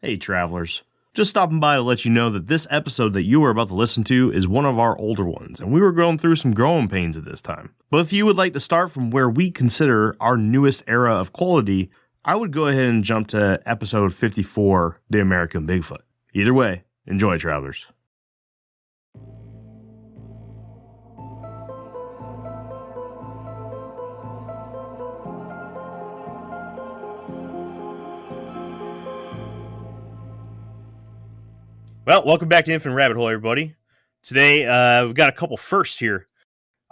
Hey, travelers. Just stopping by to let you know that this episode that you are about to listen to is one of our older ones, and we were going through some growing pains at this time. But if you would like to start from where we consider our newest era of quality, I would go ahead and jump to episode 54, The American Bigfoot. Either way, enjoy, travelers. Well, welcome back to Infinite Rabbit Hole, everybody. Today, we've got a couple firsts here.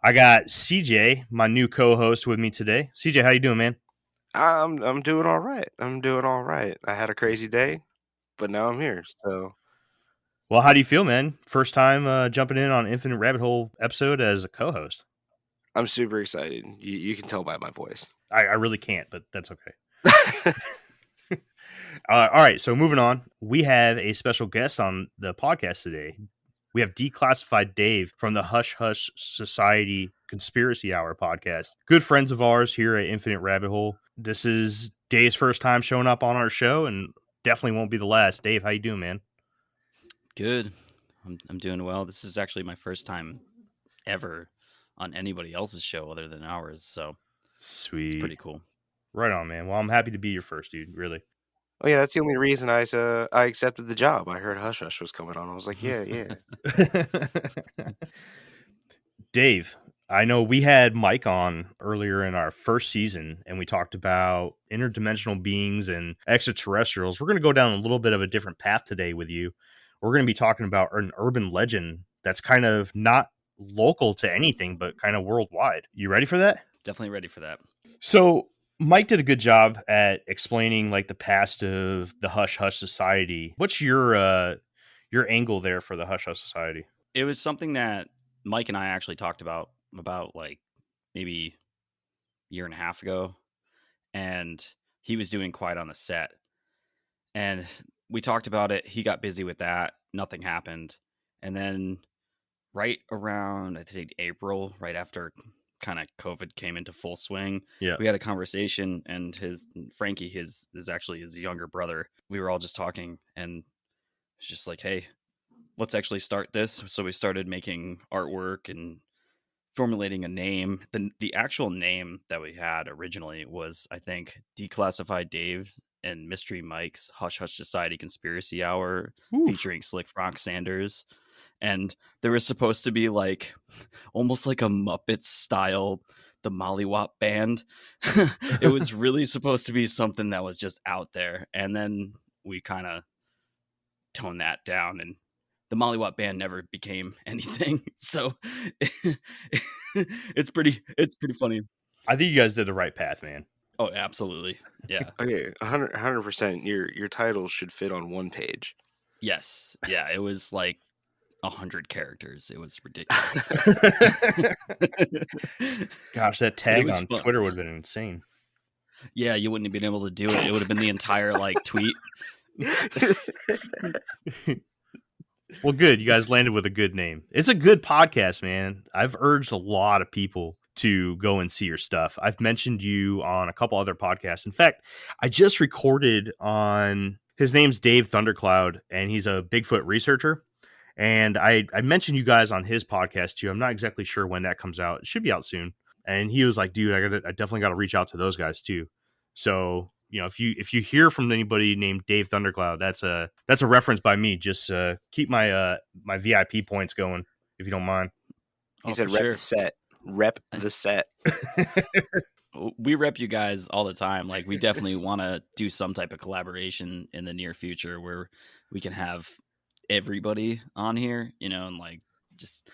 I got CJ, my new co-host, with me today. CJ, how you doing, man? I'm doing all right. I had a crazy day, but now I'm here. So, Well, how do you feel, man? First time jumping in on Infinite Rabbit Hole episode as a co-host. I'm super excited. You can tell by my voice. I really can't, but that's okay. All right, so moving on. We have a special guest on the podcast today. We have Declassified Dave from the Hush Hush Society Conspiracy Hour podcast. Good friends of ours here at Infinite Rabbit Hole. This is Dave's first time showing up on our show, and definitely won't be the last. Dave, how you doing, man? Good. I'm doing well. This is actually my first time ever on anybody else's show other than ours, so Sweet. It's pretty cool. Right on, man. Well, I'm happy to be your first, dude. Really. Oh yeah, that's the only reason I accepted the job. I heard Hush Hush was coming on. I was like, yeah. Dave, I know we had Mike on earlier in our first season, and we talked about interdimensional beings and extraterrestrials. We're going to go down a little bit of a different path today with you. We're going to be talking about an urban legend that's kind of not local to anything, but kind of worldwide. You ready for that? Definitely ready for that. So Mike did a good job at explaining like the past of the Hush Hush Society. What's your angle there for the Hush Hush Society? It was something that Mike and I actually talked about like maybe a year and a half ago, and he was doing Quiet on the Set, and we talked about it. He got busy with that. Nothing happened, and then right around I think April, right after kind of COVID came into full swing, we had a conversation, and Frankie is actually his younger brother. We were all just talking, and it's just like, hey, let's actually start this. So we started making artwork and formulating a name. The actual name that we had originally was, I think, Declassified Dave and Mystery Mike's Hush Hush Society Conspiracy Hour. Oof. Featuring Slick Frank Sanders. And there was supposed to be like almost like a Muppets style, the Mollywop Band. It was really supposed to be something that was just out there. And then we kind of toned that down, and the Mollywop Band never became anything. So it's pretty funny. I think you guys did the right path, man. Oh, absolutely. Yeah. Okay, 100%. Your titles should fit on one page. Yes. Yeah, it was like 100 characters. It was ridiculous. Gosh, that tag on fun. Twitter would have been insane. Yeah, you wouldn't have been able to do it. It would have been the entire like tweet. Well, good. You guys landed with a good name. It's a good podcast, man. I've urged a lot of people to go and see your stuff. I've mentioned you on a couple other podcasts. In fact, I just recorded on, his name's Dave Thundercloud, and he's a Bigfoot researcher. And I mentioned you guys on his podcast too. I'm not exactly sure when that comes out. It should be out soon. And he was like, dude, I definitely got to reach out to those guys too. So, you know, if you hear from anybody named Dave Thundercloud, that's a reference by me. Just keep my my VIP points going, if you don't mind. He said, "Rep the set, rep the set." We rep you guys all the time. Like, we definitely want to do some type of collaboration in the near future where we can have everybody on here, you know, and like just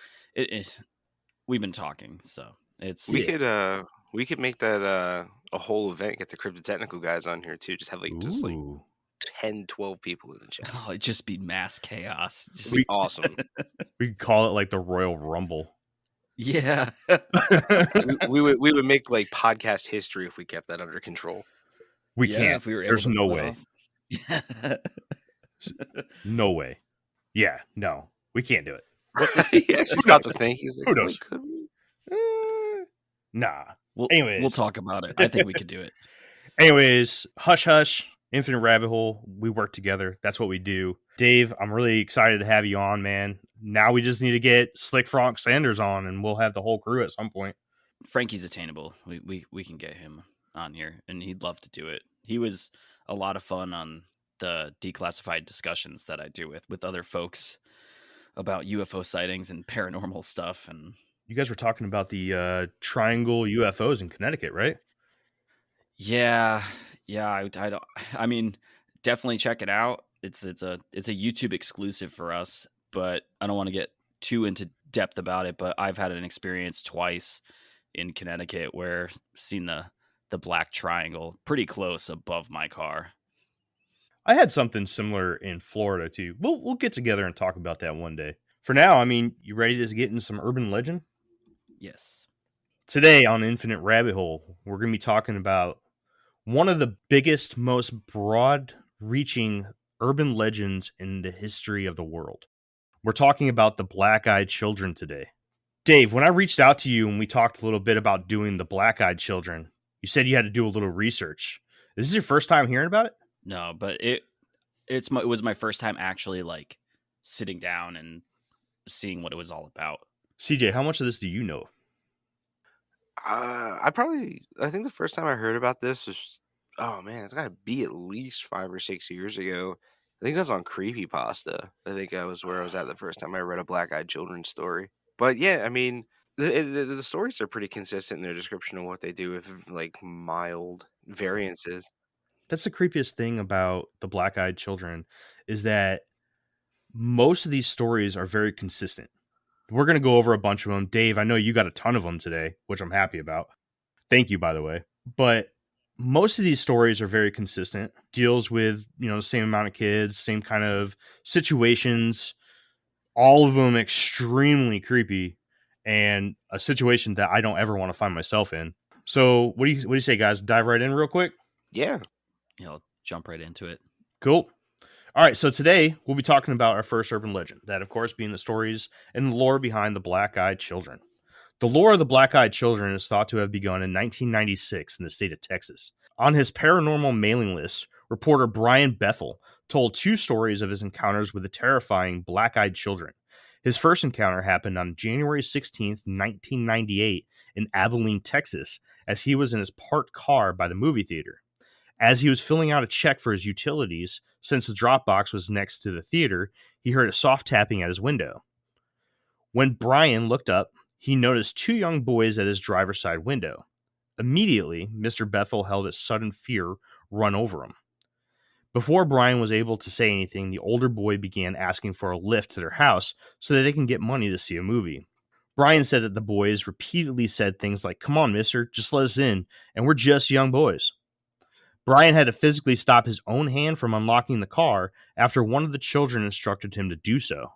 we've been talking, so it's we could make that a whole event, get the cryptotechnical guys on here too, just have like just like 10 12 people in the chat. Oh, it'd just be mass chaos. It'd be awesome. We could call it like the Royal Rumble. Yeah. we would make like podcast history if we kept that under control. We can't. If we were able There's no way. No way. Yeah, no, we can't do it. He actually stopped to think. He was like, who knows? Nah. We'll talk about it. I think we could do it. Anyways, Hush Hush, Infinite Rabbit Hole, we work together. That's what we do. Dave, I'm really excited to have you on, man. Now we just need to get Slick Frank Sanders on, and we'll have the whole crew at some point. Frankie's attainable. We can get him on here, and he'd love to do it. He was a lot of fun on the declassified discussions that I do with other folks about UFO sightings and paranormal stuff. And you guys were talking about the triangle UFOs in Connecticut, right? Yeah. I mean, definitely check it out. It's a YouTube exclusive for us, but I don't want to get too into depth about it. But I've had an experience twice in Connecticut where I've seen the black triangle pretty close above my car. I had something similar in Florida too. We'll get together and talk about that one day. For now, I mean, you ready to get into some urban legend? Yes. Today on Infinite Rabbit Hole, we're going to be talking about one of the biggest, most broad-reaching urban legends in the history of the world. We're talking about the Black-Eyed Children today. Dave, when I reached out to you and we talked a little bit about doing the Black-Eyed Children, you said you had to do a little research. Is this your first time hearing about it? No, but it was my first time actually like sitting down and seeing what it was all about. CJ, how much of this do you know? I think the first time I heard about this was, oh man, it's got to be at least 5 or 6 years ago. I think I was on creepypasta. I think I was where I was at the first time I read a Black-Eyed Children story. But yeah, I mean, the stories are pretty consistent in their description of what they do with like mild variances. That's the creepiest thing about the Black-Eyed Children is that most of these stories are very consistent. We're going to go over a bunch of them. Dave, I know you got a ton of them today, which I'm happy about. Thank you, by the way. But most of these stories are very consistent. Deals with, the same amount of kids, same kind of situations. All of them extremely creepy and a situation that I don't ever want to find myself in. So what do you say, guys? Dive right in real quick? Yeah. I'll jump right into it. Cool. All right, so today we'll be talking about our first urban legend, that of course being the stories and the lore behind the Black-Eyed Children. The lore of the Black-Eyed Children is thought to have begun in 1996 in the state of Texas. On his paranormal mailing list, reporter Brian Bethel told 2 stories of his encounters with the terrifying Black-Eyed Children. His first encounter happened on January 16th, 1998 in Abilene, Texas, as he was in his parked car by the movie theater. As he was filling out a check for his utilities, since the drop box was next to the theater, he heard a soft tapping at his window. When Brian looked up, he noticed 2 young boys at his driver's side window. Immediately, Mr. Bethel held a sudden fear run over him. Before Brian was able to say anything, the older boy began asking for a lift to their house so that they can get money to see a movie. Brian said that the boys repeatedly said things like, "Come on, mister, just let us in, and we're just young boys." Brian had to physically stop his own hand from unlocking the car after one of the children instructed him to do so.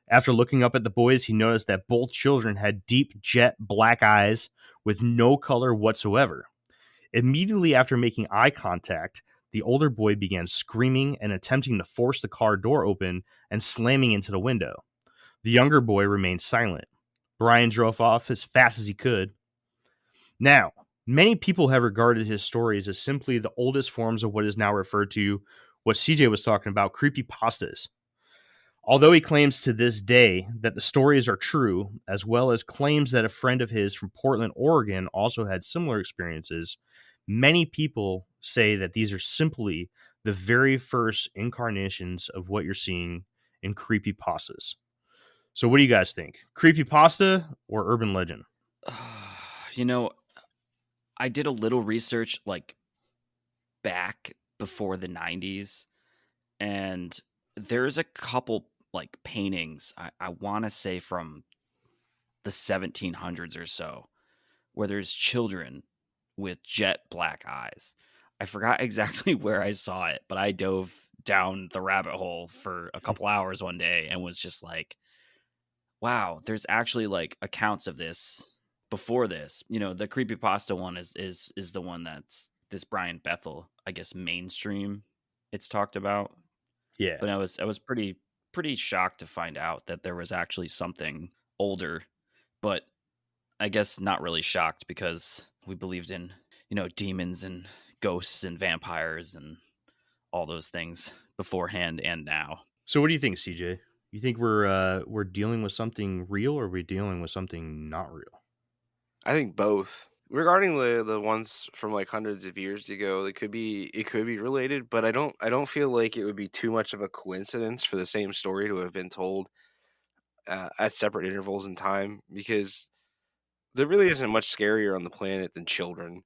After looking up at the boys, he noticed that both children had deep jet black eyes with no color whatsoever. Immediately after making eye contact, the older boy began screaming and attempting to force the car door open and slamming into the window. The younger boy remained silent. Brian drove off as fast as he could. Now, many people have regarded his stories as simply the oldest forms of what is now referred to, what CJ was talking about, creepypastas. Although he claims to this day that the stories are true, as well as claims that a friend of his from Portland, Oregon also had similar experiences, many people say that these are simply the very first incarnations of what you're seeing in creepypastas. So what do you guys think? Creepypasta or urban legend? I did a little research like back before the 90s, and there's a couple like paintings, I want to say from the 1700s or so, where there's children with jet black eyes. I forgot exactly where I saw it, but I dove down the rabbit hole for a couple hours one day and was just like, wow, there's actually like accounts of this before this. The creepypasta one is the one that's this Brian Bethel, I guess, mainstream it's talked about. Yeah. But I was pretty shocked to find out that there was actually something older, but I guess not really shocked because we believed in, demons and ghosts and vampires and all those things beforehand and now. So what do you think, CJ? You think we're dealing with something real, or are we dealing with something not real? I think both. Regarding the ones from like hundreds of years ago, it could be related, but I don't feel like it would be too much of a coincidence for the same story to have been told at separate intervals in time, because there really isn't much scarier on the planet than children,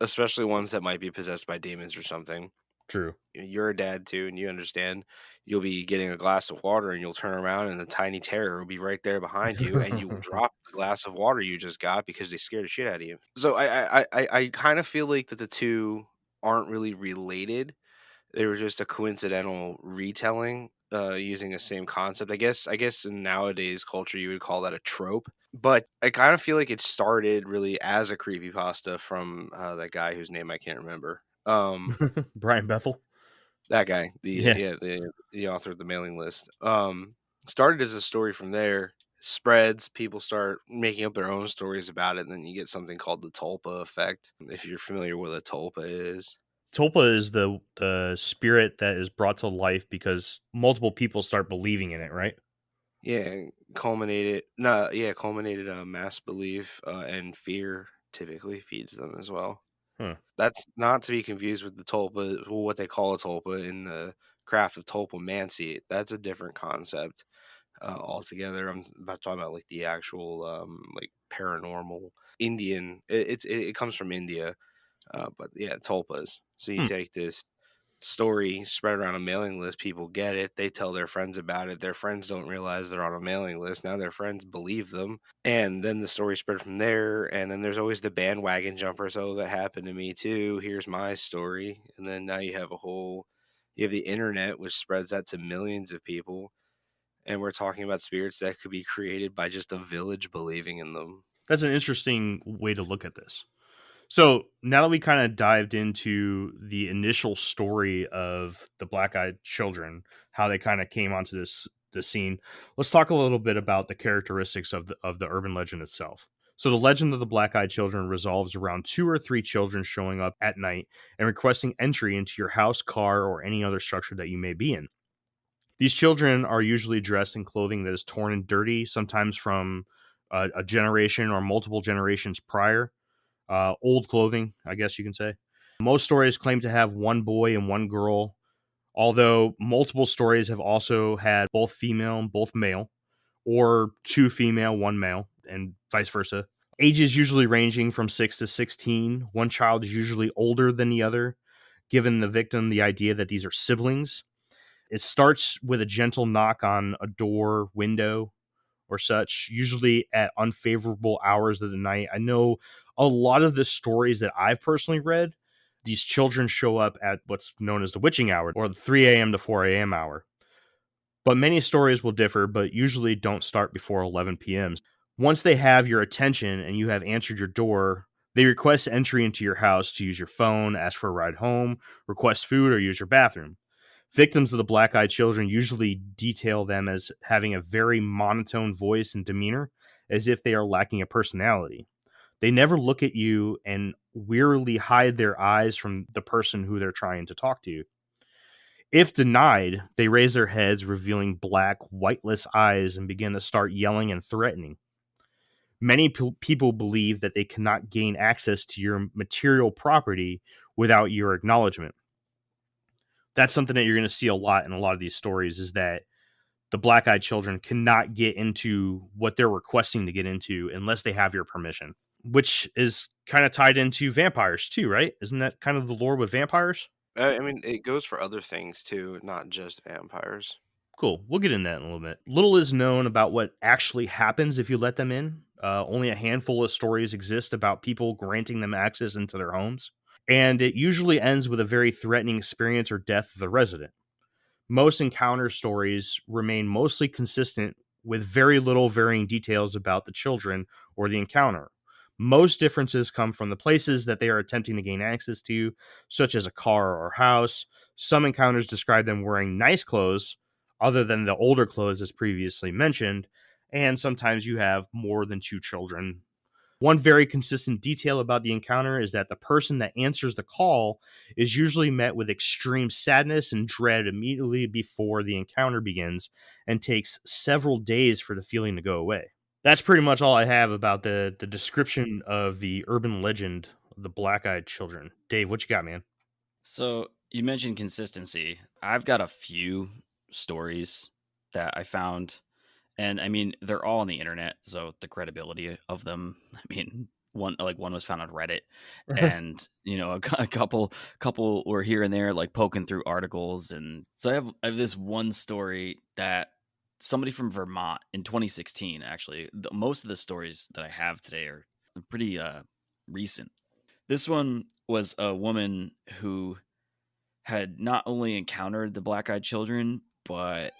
especially ones that might be possessed by demons or something. True. You're a dad too, and you understand. You'll be getting a glass of water, and you'll turn around, and the tiny terror will be right there behind you, and you will drop the glass of water you just got because they scared the shit out of you. So I kind of feel like that the two aren't really related. They were just a coincidental retelling, using the same concept. I guess in nowadays culture you would call that a trope. But I kind of feel like it started really as a creepypasta from that guy whose name I can't remember. Brian Bethel. That guy, Yeah. the author of the mailing list. Started as a story from there, spreads, people start making up their own stories about it, and then you get something called the Tulpa effect. If you're familiar with what a Tulpa is. Tulpa is the spirit that is brought to life because multiple people start believing in it, right? Yeah, culminated mass belief and fear typically feeds them as well. Huh. That's not to be confused with the tulpa, what they call a tulpa in the craft of tulpamancy. That's a different concept altogether. I'm about talking about like the actual like paranormal Indian. It comes from India, but yeah, tulpas. So you take this story, spread around a mailing list, people get it, they tell their friends about it, their friends don't realize they're on a mailing list, now their friends believe them, and then the story spread from there. And then there's always the bandwagon jumpers. Oh, that happened to me too, here's my story. And then now you have the internet, which spreads that to millions of people, and we're talking about spirits that could be created by just a village believing in them. That's an interesting way to look at this. So now that we kind of dived into the initial story of the Black-Eyed Children, how they kind of came onto the scene, let's talk a little bit about the characteristics of the urban legend itself. So the legend of the Black-Eyed Children revolves around 2 or 3 children showing up at night and requesting entry into your house, car, or any other structure that you may be in. These children are usually dressed in clothing that is torn and dirty, sometimes from a generation or multiple generations prior. Old clothing, I guess you can say. Most stories claim to have one boy and one girl, although multiple stories have also had both female and both male, or 2 female, 1 male, and vice versa. Ages usually ranging from 6 to 16. One child is usually older than the other, giving the victim the idea that these are siblings. It starts with a gentle knock on a door, window, or such, usually at unfavorable hours of the night. I know a lot of the stories that I've personally read, these children show up at what's known as the witching hour, or the 3 a.m. to 4 a.m. hour. But many stories will differ, but usually don't start before 11 p.m. Once they have your attention and you have answered your door, they request entry into your house to use your phone, ask for a ride home, request food, or use your bathroom. Victims of the Black-Eyed Children usually detail them as having a very monotone voice and demeanor, as if they are lacking a personality. They never look at you and wearily hide their eyes from the person who they're trying to talk to. If denied, they raise their heads, revealing black, whiteless eyes, and begin to start yelling and threatening. Many people believe that they cannot gain access to your material property without your acknowledgement. That's something that you're going to see a lot in a lot of these stories, is that the Black-Eyed Children cannot get into what they're requesting to get into unless they have your permission, which is kind of tied into vampires too, right? Isn't that kind of the lore with vampires? I mean, it goes for other things too, not just vampires. Cool. We'll get into that in a little bit. Little is known about what actually happens if you let them in. Only a handful of stories exist about people granting them access into their homes. And it usually ends with a very threatening experience or death of the resident. Most encounter stories remain mostly consistent with very little varying details about the children or the encounter. Most differences come from the places that they are attempting to gain access to, such as a car or house. Some encounters describe them wearing nice clothes, other than the older clothes as previously mentioned, and sometimes you have more than 2 children One very consistent detail about the encounter is that the person that answers the call is usually met with extreme sadness and dread immediately before the encounter begins, and takes several days for the feeling to go away. That's pretty much all I have about the description of the urban legend of the black-eyed children. Dave, what you got, man? So you mentioned consistency. I've got a few stories that I found, and I mean they're all on the internet, so the credibility of them. I mean, one was found on Reddit, and a couple were here and there, like poking through articles, and so I have this one story that somebody from Vermont in 2016. Actually, most of the stories that I have today are pretty recent. This one was a woman who had not only encountered the black-eyed children, but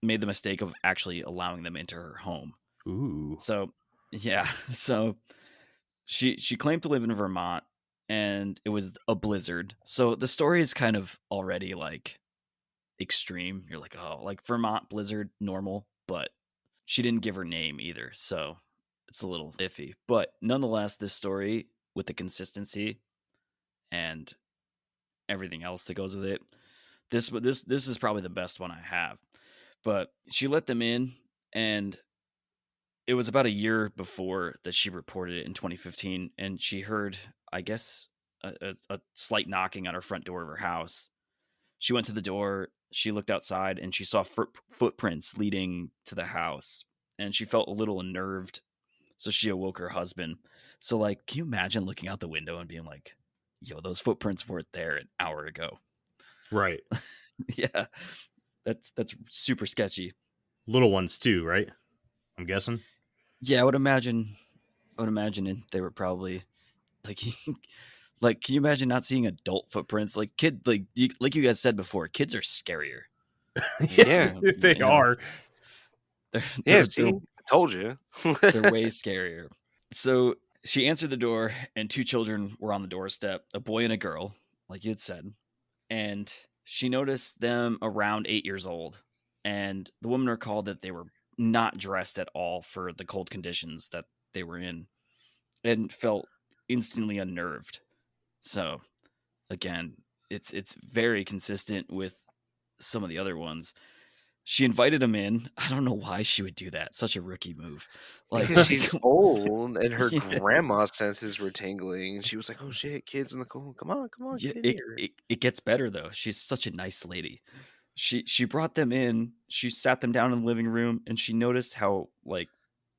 made the mistake of actually allowing them into her home. Ooh. So, yeah. So she claimed to live in Vermont, and it was a blizzard. So the story is kind of already like extreme. You're like, oh, like Vermont blizzard, normal, but she didn't give her name either. So it's a little iffy. But nonetheless, this story with the consistency and everything else that goes with it, this is probably the best one I have. But she let them in, and it was about a year before that she reported it in 2015, and she heard, I guess, a slight knocking on her front door of her house. She went to the door, she looked outside, and she saw footprints leading to the house, and she felt a little unnerved, so she awoke her husband. So, like, can you imagine looking out the window and being like, yo, those footprints weren't there an hour ago? Right. Yeah, that's super sketchy. Little ones too, right? I'm guessing. Yeah, I would imagine they were probably like like, can you imagine not seeing adult footprints? Like like you guys said before, kids are scarier. Yeah. They are. Yeah, see, I told you. They're way scarier. So she answered the door, and two children were on the doorstep, a boy and a girl, like you had said. And she noticed them around 8 years old. And the woman recalled that they were not dressed at all for the cold conditions that they were in, and felt instantly unnerved. So again, it's very consistent with some of the other ones. She invited him in. I don't know why she would do that. Such a rookie move. Like, because she's old and her Yeah. grandma's senses were tingling, and she was like, "Oh shit, kids in the cold! Come on, Yeah, get in here." it gets better though. She's such a nice lady. She brought them in. She sat them down in the living room, and she noticed how, like,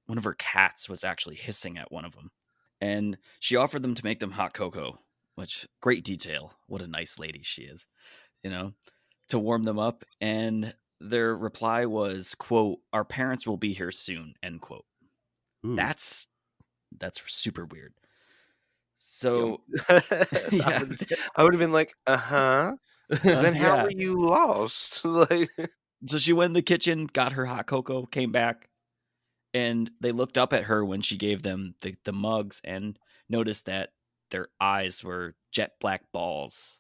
one of her cats was actually hissing at one of them. And she offered them to make them hot cocoa, which, great detail. What a nice lady she is, to warm them up. And their reply was, quote, "Our parents will be here soon," end quote. Ooh. That's super weird. So yeah. I would have been like, "Uh-huh." Then how Yeah. were you lost? Like, So she went in the kitchen, got her hot cocoa, came back, and they looked up at her when she gave them the mugs and noticed that their eyes were jet black balls.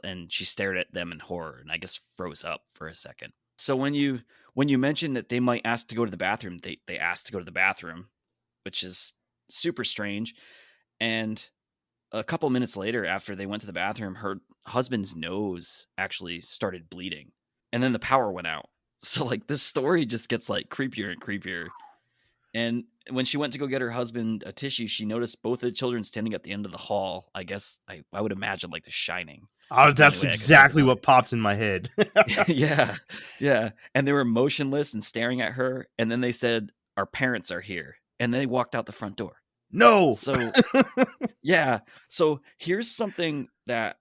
And she stared at them in horror and I guess froze up for a second. So when you mentioned that they might ask to go to the bathroom, they asked to go to the bathroom, which is super strange. And a couple minutes later, after they went to the bathroom, her husband's nose actually started bleeding. And then the power went out. So, like, this story just gets, like, creepier and creepier. And when she went to go get her husband a tissue, she noticed both of the children standing at the end of the hall. I guess I would imagine, like, The Shining. That's exactly what popped in my head. Yeah. And they were motionless and staring at her. And then they said, "Our parents are here." And they walked out the front door. No. So, yeah. So here's something that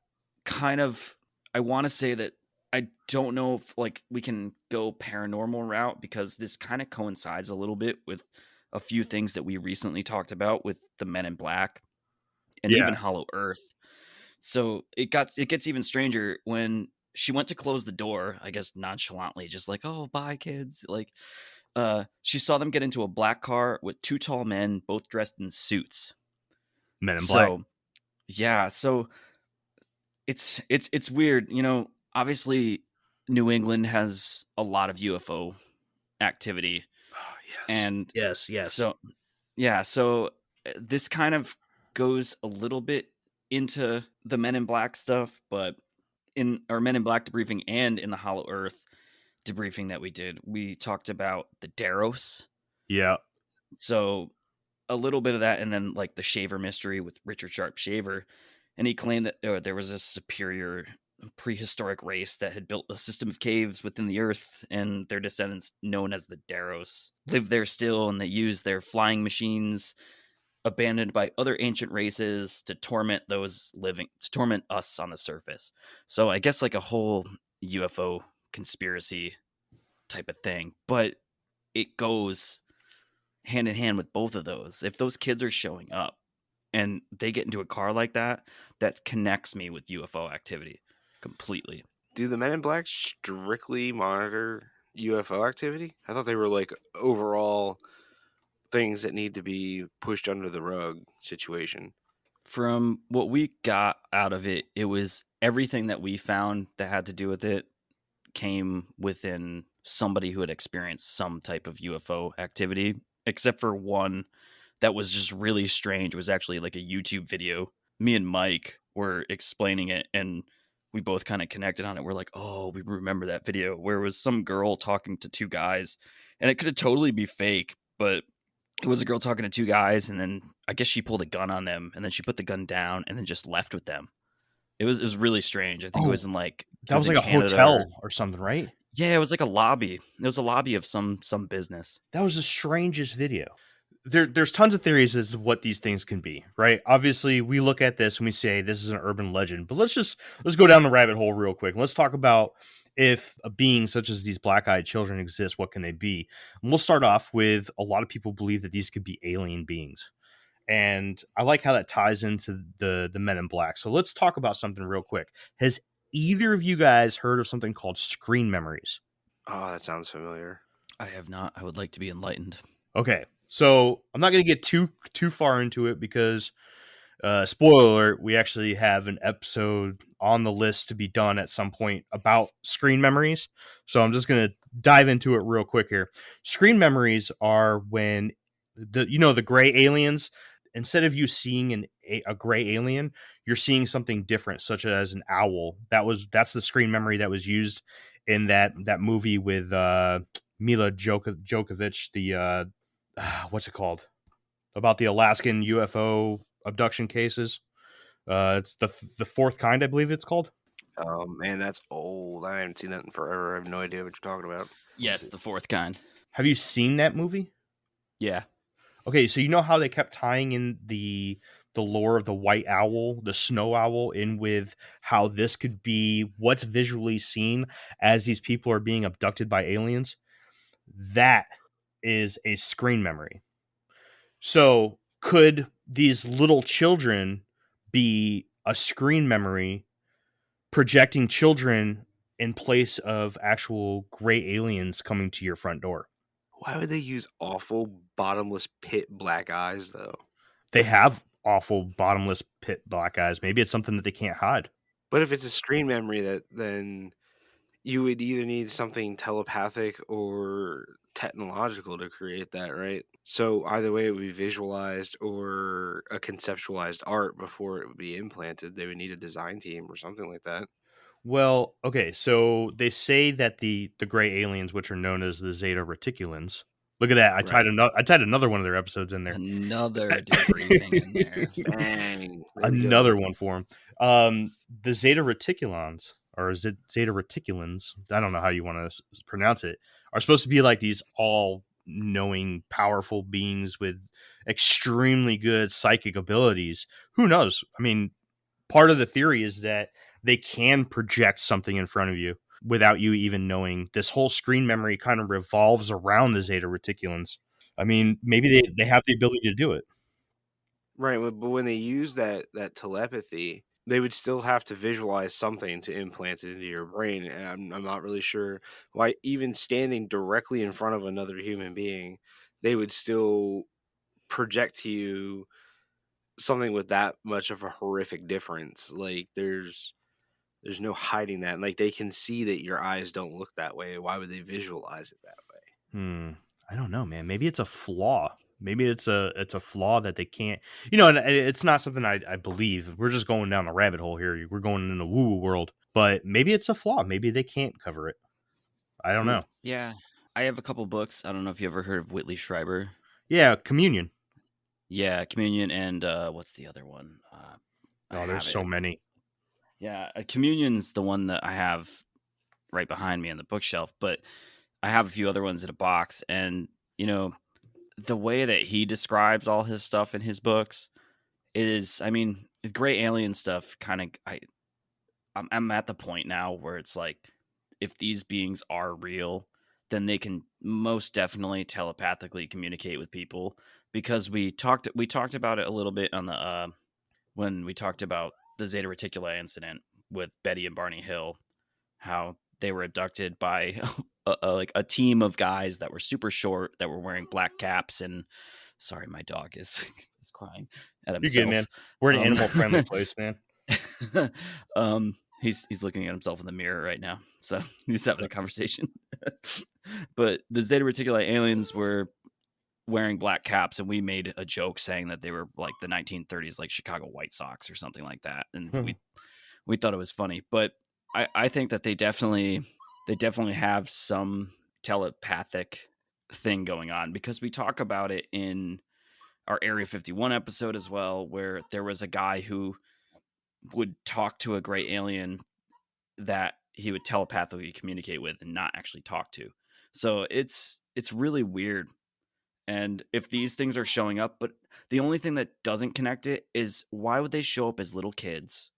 kind of, I want to say that I don't know if, like, we can go paranormal route, because this kind of coincides a little bit with a few things that we recently talked about with the Men in Black and even Hollow Earth. So it gets even stranger when she went to close the door, I guess nonchalantly, just like, "Oh, bye, kids." Like, she saw them get into a black car with two tall men, both dressed in suits. Men in Black. Yeah, so it's weird. Obviously New England has a lot of UFO activity. Oh, yes. And yes. so, yeah, so this kind of goes a little bit into the Men in Black stuff, but in our Men in Black debriefing and in the Hollow Earth debriefing that we did, we talked about the Deros. Yeah. So a little bit of that, and then like the Shaver mystery with Richard Sharp Shaver. And he claimed that there was a superior prehistoric race that had built a system of caves within the earth, and their descendants, known as the Deros, live there still, and they use their flying machines abandoned by other ancient races to torment us on the surface. So I guess like a whole UFO conspiracy type of thing, but it goes hand in hand with both of those. If those kids are showing up and they get into a car like that, that connects me with UFO activity completely. Do the Men in Black strictly monitor UFO activity? I thought they were like overall things that need to be pushed under the rug situation. From what we got out of it, it was everything that we found that had to do with it came within somebody who had experienced some type of UFO activity, except for one that was just really strange. It was actually like a YouTube video. Me and Mike were explaining it, and we both kind of connected on it. We're like, oh, we remember that video where it was some girl talking to two guys, and it could have totally be fake, but it was a girl talking to two guys, and then I guess she pulled a gun on them, and then she put the gun down and then just left with them. It was really strange. I think it was in like that was like a Canada hotel or something, right? Yeah, it was like a lobby. It was a lobby of some business. That was the strangest video. There's tons of theories as to what these things can be, right? Obviously, we look at this and we say this is an urban legend, but let's go down the rabbit hole real quick. Let's talk about if a being such as these black-eyed children exist, what can they be? And we'll start off with a lot of people believe that these could be alien beings. And I like how that ties into the Men in Black. So let's talk about something real quick. Has either of you guys heard of something called screen memories? Oh, that sounds familiar. I have not. I would like to be enlightened. Okay, so I'm not going to get too far into it because, spoiler alert, we actually have an episode on the list to be done at some point about screen memories. So I'm just going to dive into it real quick here. Screen memories are when the gray aliens, instead of you seeing a gray alien, you're seeing something different, such as an owl. That's the screen memory that was used in that movie with Mila Djokovic, the what's it called? About the Alaskan UFO abduction cases. It's the fourth kind, I believe it's called. Oh man, that's old. I haven't seen that in forever. I have no idea what you're talking about. Yes, the fourth kind. Have you seen that movie? Yeah. Okay, so you know how they kept tying in the lore of the white owl, the snow owl, in with how this could be what's visually seen as these people are being abducted by aliens? That is a screen memory. So could these little children be a screen memory projecting children in place of actual gray aliens coming to your front door? Why would they use awful bottomless pit black eyes though? They have awful bottomless pit black eyes. Maybe it's something that they can't hide. But if it's a screen memory, then you would either need something telepathic or technological to create that, right? So either way, it would be visualized or a conceptualized art before it would be implanted. They would need a design team or something like that. Well, okay, so they say that the gray aliens, which are known as the Zeta Reticulans. Look at that! I tied another one of their episodes in there. Another debriefing in there. Bang! Another one for them. The Zeta Reticulans, or Zeta Reticulans, I don't know how you want to pronounce it, are supposed to be like these all-knowing, powerful beings with extremely good psychic abilities. Who knows? I mean, part of the theory is that they can project something in front of you without you even knowing. This whole screen memory kind of revolves around the Zeta Reticulans. I mean, maybe they have the ability to do it. Right, but when they use that telepathy, they would still have to visualize something to implant it into your brain. And I'm not really sure why, even standing directly in front of another human being, they would still project to you something with that much of a horrific difference. Like there's no hiding that. Like they can see that your eyes don't look that way. Why would they visualize it that way? I don't know, man. Maybe it's a flaw. Maybe it's a flaw that they can't, and it's not something I believe. We're just going down a rabbit hole here. We're going in the woo world, but maybe it's a flaw. Maybe they can't cover it. I don't know. Yeah, I have a couple books. I don't know if you ever heard of Whitley Schreiber. Yeah, Communion. Yeah, Communion and what's the other one? Oh, there's so many. Yeah, Communion's the one that I have right behind me on the bookshelf, but I have a few other ones in a box. And, the way that he describes all his stuff in his books is, I mean, the gray alien stuff kind of, I'm at the point now where it's like, if these beings are real, then they can most definitely telepathically communicate with people, because we talked about it a little bit on the when we talked about the Zeta Reticuli incident with Betty and Barney Hill, how they were abducted by a team of guys that were super short, that were wearing black caps. And sorry, my dog is crying at himself. You're good, man. We're an animal friendly place, man. He's looking at himself in the mirror right now, so he's having a conversation. But the Zeta Reticuli aliens were wearing black caps, and we made a joke saying that they were like the 1930s, like Chicago White Sox or something like that, and we thought it was funny. But I think that they definitely have some telepathic thing going on, because we talk about it in our Area 51 episode as well, where there was a guy who would talk to a gray alien that he would telepathically communicate with and not actually talk to. So it's really weird. And if these things are showing up, but the only thing that doesn't connect it is, why would they show up as little kids?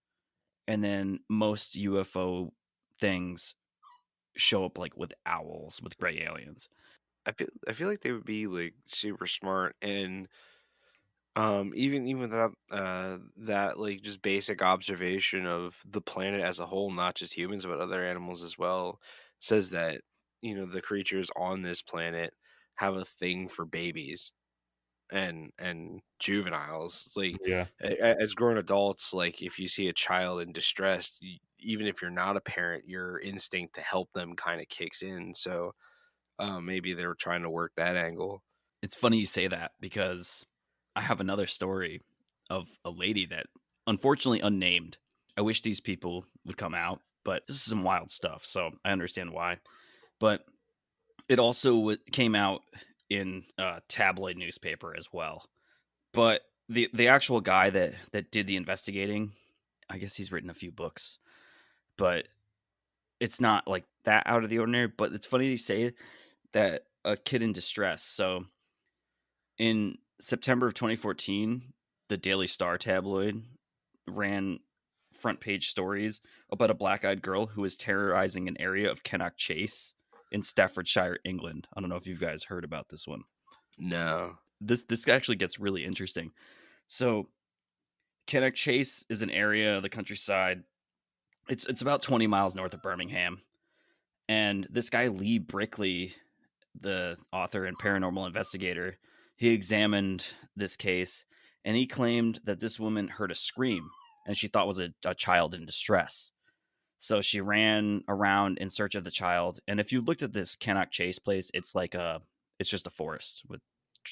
And then most UFO things show up like with owls, with gray aliens. I feel like they would be like super smart, and even without that, like, just basic observation of the planet as a whole, not just humans but other animals as well, says that the creatures on this planet have a thing for babies and juveniles. Like, Yeah. as grown adults, like, if you see a child in distress, even if you're not a parent, your instinct to help them kind of kicks in. So maybe they were trying to work that angle. It's funny you say that, because I have another story of a lady that, unfortunately unnamed. I wish these people would come out, but this is some wild stuff, so I understand why. But it also came out in a tabloid newspaper as well. But the actual guy that did the investigating, I guess he's written a few books, but it's not like that out of the ordinary. But it's funny you say that, a kid in distress. So in September of 2014, the Daily Star tabloid ran front page stories about a black-eyed girl who was terrorizing an area of Cannock Chase in Staffordshire, England. I don't know if you guys heard about this one. No. This actually gets really interesting. So Cannock Chase is an area of the countryside. It's about 20 miles north of Birmingham. And this guy, Lee Brickley, the author and paranormal investigator, he examined this case, and he claimed that this woman heard a scream, and she thought was a child in distress. So she ran around in search of the child. And if you looked at this Cannock Chase place, it's just a forest with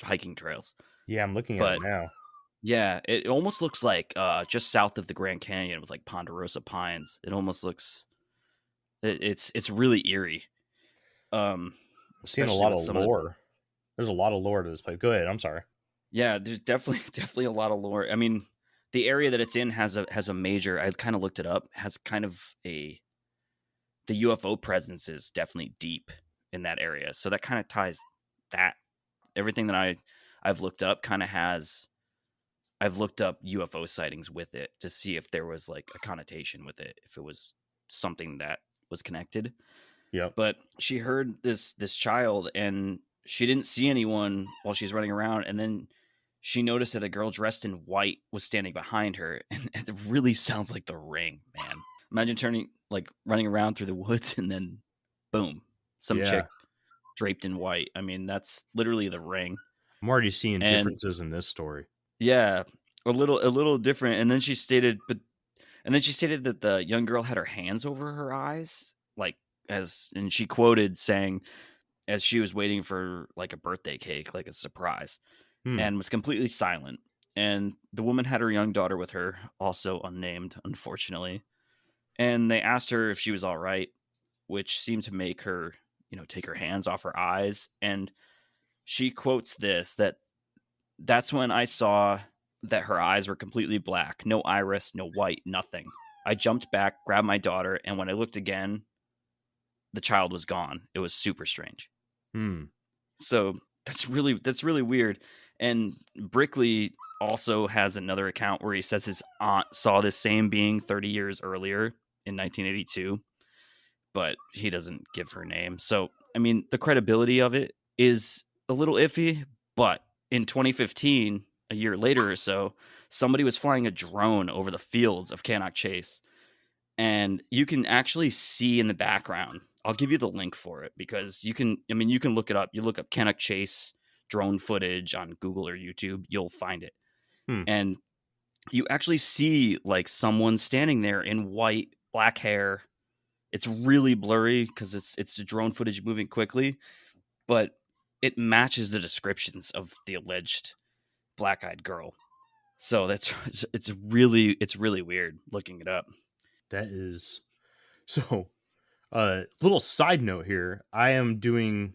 hiking trails. Yeah, I'm looking at it now. Yeah, it almost looks like just south of the Grand Canyon, with like Ponderosa Pines. It almost looks, it's really eerie. I'm seeing a lot of lore. There's a lot of lore to this place. Go ahead. I'm sorry. Yeah, there's definitely a lot of lore. I mean, the area that it's in has a major. I kind of looked it up. Has kind of the UFO presence is definitely deep in that area. So that kind of ties that, everything that I've looked up kind of has. I've looked up UFO sightings with it to see if there was like a connotation with it, if it was something that was connected. Yeah. But she heard this child, and she didn't see anyone while she's running around, and then she noticed that a girl dressed in white was standing behind her, and it really sounds like The Ring, man. Imagine running around through the woods, and then boom, some chick draped in white. I mean, that's literally The Ring. I'm already seeing differences in this story. Yeah, a little different. And then she stated that the young girl had her hands over her eyes, and she quoted saying, as she was waiting for like a birthday cake, like a surprise. and was completely silent. And the woman had her young daughter with her, also unnamed, unfortunately. And they asked her if she was all right, which seemed to make her, take her hands off her eyes. And she quotes this, that's when I saw that her eyes were completely black, no iris, no white, nothing. I jumped back, grabbed my daughter, and when I looked again, the child was gone. It was super strange. So that's really weird. And Brickley also has another account where he says his aunt saw this same being 30 years earlier in 1982, but he doesn't give her name. So, I mean, the credibility of it is a little iffy, but in 2015, a year later or so, somebody was flying a drone over the fields of Cannock Chase, and you can actually see in the background. I'll give you the link for it because you can look it up. You look up Cannock Chase drone footage on Google or YouTube, you'll find it. And you actually see like someone standing there in white, black hair. It's really blurry because it's the drone footage moving quickly, but it matches the descriptions of the alleged black-eyed girl. So it's really weird looking it up. That is so. Little side note here: I am doing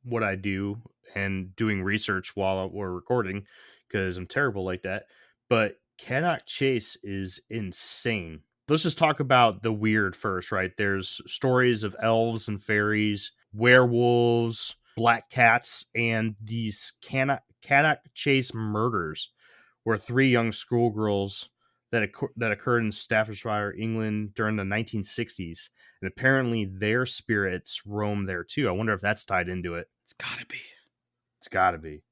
what I do and doing research while we're recording because I'm terrible like that. But Cannock Chase is insane. Let's just talk about the weird first, right? There's stories of elves and fairies, werewolves, black cats, and these Cannock Chase murders, where 3 young schoolgirls that occurred in Staffordshire, England during the 1960s, and apparently their spirits roam there too. I wonder if that's tied into it. It's gotta be. It's gotta be.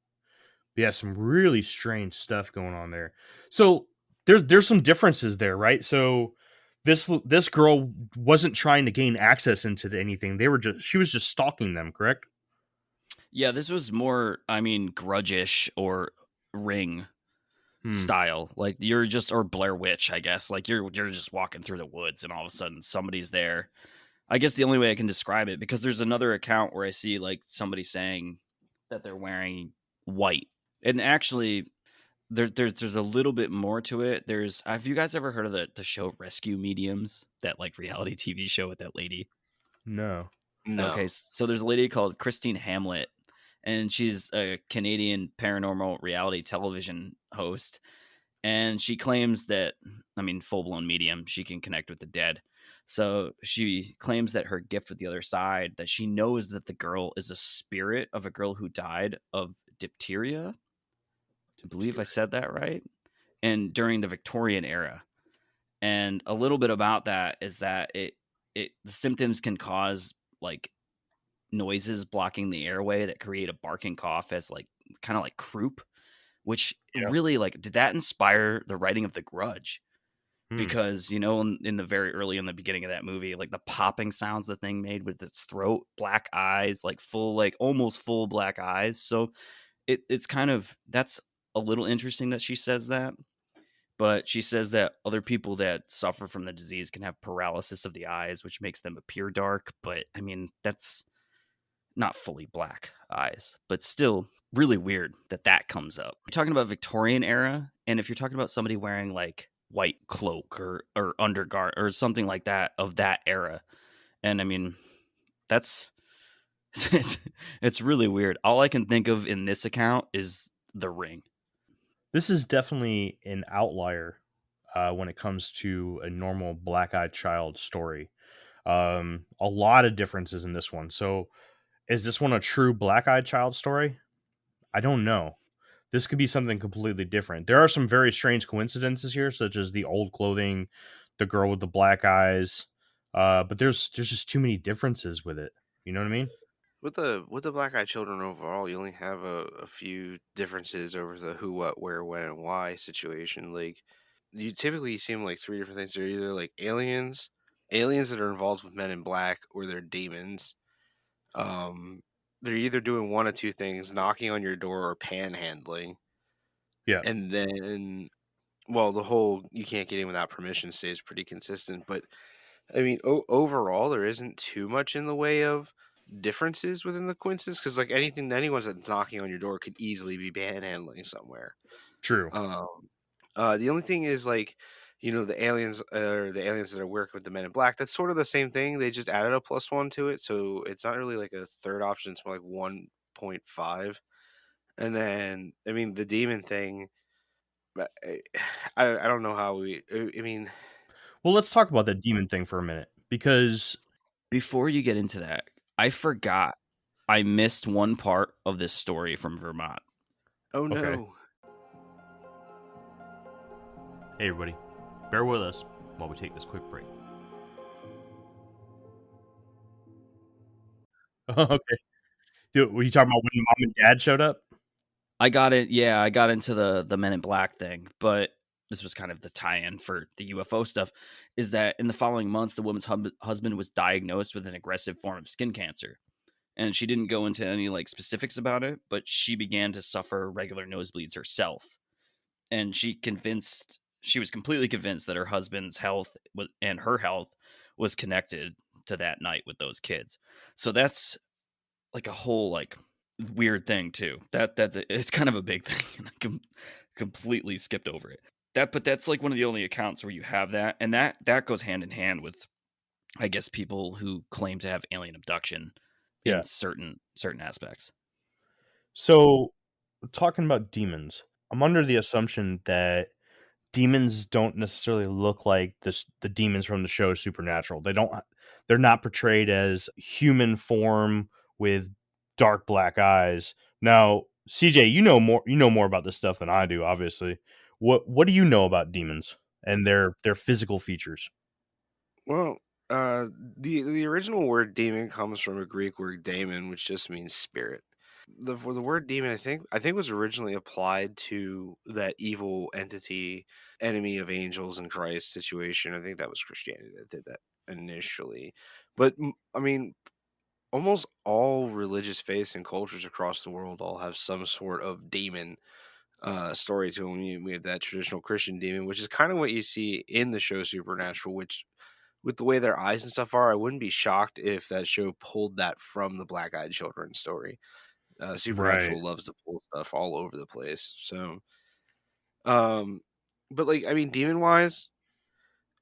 But yeah, some really strange stuff going on there. So there's some differences there, right? So this girl wasn't trying to gain access into anything. She was just stalking them, correct? Yeah, this was more, grudgish or Ring style. Like or Blair Witch, I guess. Like you're just walking through the woods and all of a sudden somebody's there. I guess the only way I can describe it, because there's another account where I see like somebody saying that they're wearing white, and actually there's a little bit more to it. Have you guys ever heard of the show Rescue Mediums, that like reality TV show with that lady? No. Okay, so there's a lady called Christine Hamlet, and she's a Canadian paranormal reality television host, and she claims that, full-blown medium, she can connect with the dead. So she claims that her gift with the other side, that she knows that the girl is a spirit of a girl who died of diphtheria. I believe I said that right. And during the Victorian era. And a little bit about that is that the symptoms can cause like noises blocking the airway that create a barking cough, as like kind of like croup, which really, like, did that inspire the writing of The Grudge? Because in the beginning of that movie, like the popping sounds the thing made with its throat, black eyes, like full, like almost full black eyes. So it's kind of, that's a little interesting that she says that. But she says that other people that suffer from the disease can have paralysis of the eyes, which makes them appear dark. But that's not fully black eyes, but still really weird that comes up. We're talking about Victorian era, and if you're talking about somebody wearing like white cloak or undergarment or something like that of that era, and that's it's really weird. All I can think of in this account is The Ring. This is definitely an outlier when it comes to a normal black-eyed child story. A lot of differences in this one. So is this one a true black-eyed child story? I don't know. This could be something completely different. There are some very strange coincidences here, such as the old clothing, the girl with the black eyes, but there's just too many differences with it. You know what I mean? With the black-eyed children overall, you only have a few differences over the who, what, where, when, and why situation. Like, you typically see them like 3 different things. They're either like aliens that are involved with Men in Black, or they're demons. They're either doing one of 2 things: knocking on your door or panhandling. Yeah. And then, well, the whole you can't get in without permission stays pretty consistent. But overall, there isn't too much in the way of differences within the Quinces, because like anyone that's knocking on your door could easily be panhandling somewhere. True. The only thing is like, the aliens that are working with the Men in Black. That's sort of the same thing. They just added a +1 to it, so it's not really like a third option. It's more like 1.5. And then, I mean, the demon thing. I don't know how we. I mean, Well, let's talk about that demon thing for a minute, because Before you get into that, I forgot I missed one part of this story from Vermont. oh no. Okay. Hey everybody, bear with us while we take this quick break. Okay. Dude, were you talking about when the mom and dad showed up? I got it. Yeah, I got into the Men in Black thing, but this was kind of the tie-in for the UFO stuff. Is that in the following months, the woman's husband was diagnosed with an aggressive form of skin cancer, and she didn't go into any like specifics about it, but she began to suffer regular nosebleeds herself, and she was completely convinced that her husband's health and her health was connected to that night with those kids. So that's like a whole like weird thing too. It's kind of a big thing, and I completely skipped over it. But that's like one of the only accounts where you have that, and that goes hand in hand with, I guess, people who claim to have alien abduction Yeah. in certain aspects. So, talking about demons, I'm under the assumption that demons don't necessarily look like the demons from the show Supernatural. They're not portrayed as human form with dark black eyes. Now, CJ, you know more about this stuff than I do, obviously. What do you know about demons and their physical features? Well, the original word demon comes from a Greek word daemon, which just means spirit. For the word demon, I think was originally applied to that evil entity, enemy of angels and Christ situation. I think that was Christianity that did that initially. But I mean, almost all religious faiths and cultures across the world all have some sort of demon story to them. We have that traditional Christian demon, which is kind of what you see in the show Supernatural, which with the way their eyes and stuff are, I wouldn't be shocked if that show pulled that from the Black Eyed Children story. Right. Supernatural loves to pull stuff all over the place. So, um, but like, I mean, demon wise,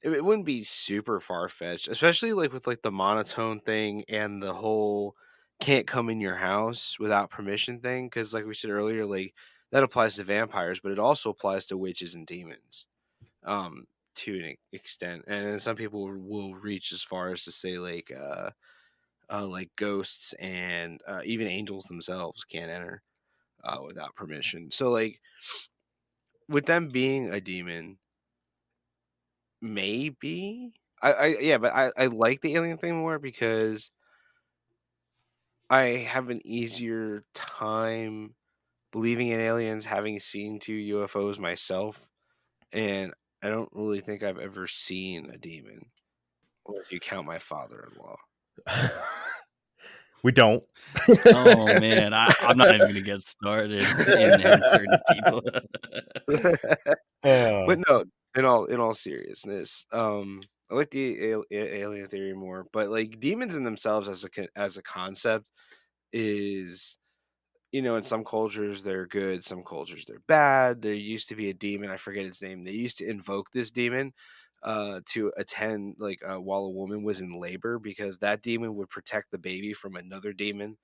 it wouldn't be super far fetched, especially like with like the monotone thing and the whole can't come in your house without permission thing. Because like we said earlier, like that applies to vampires, but it also applies to witches and demons. Um, to an extent, and then some people will reach as far as to say like ghosts and even angels themselves can't enter without permission. So like with them being a demon, maybe but I like the alien thing more because I have an easier time believing in aliens, having seen 2 UFOs myself, and I don't really think I've ever seen a demon, or if you count my father-in-law. We don't. Oh man, I'm not even gonna get started in answering people. But no, in all seriousness, I like the alien theory more, but like demons in themselves as a concept is, in some cultures they're good, some cultures they're bad. There used to be a demon, I forget its name. They used to invoke this demon to attend like while a woman was in labor, because that demon would protect the baby from another demon.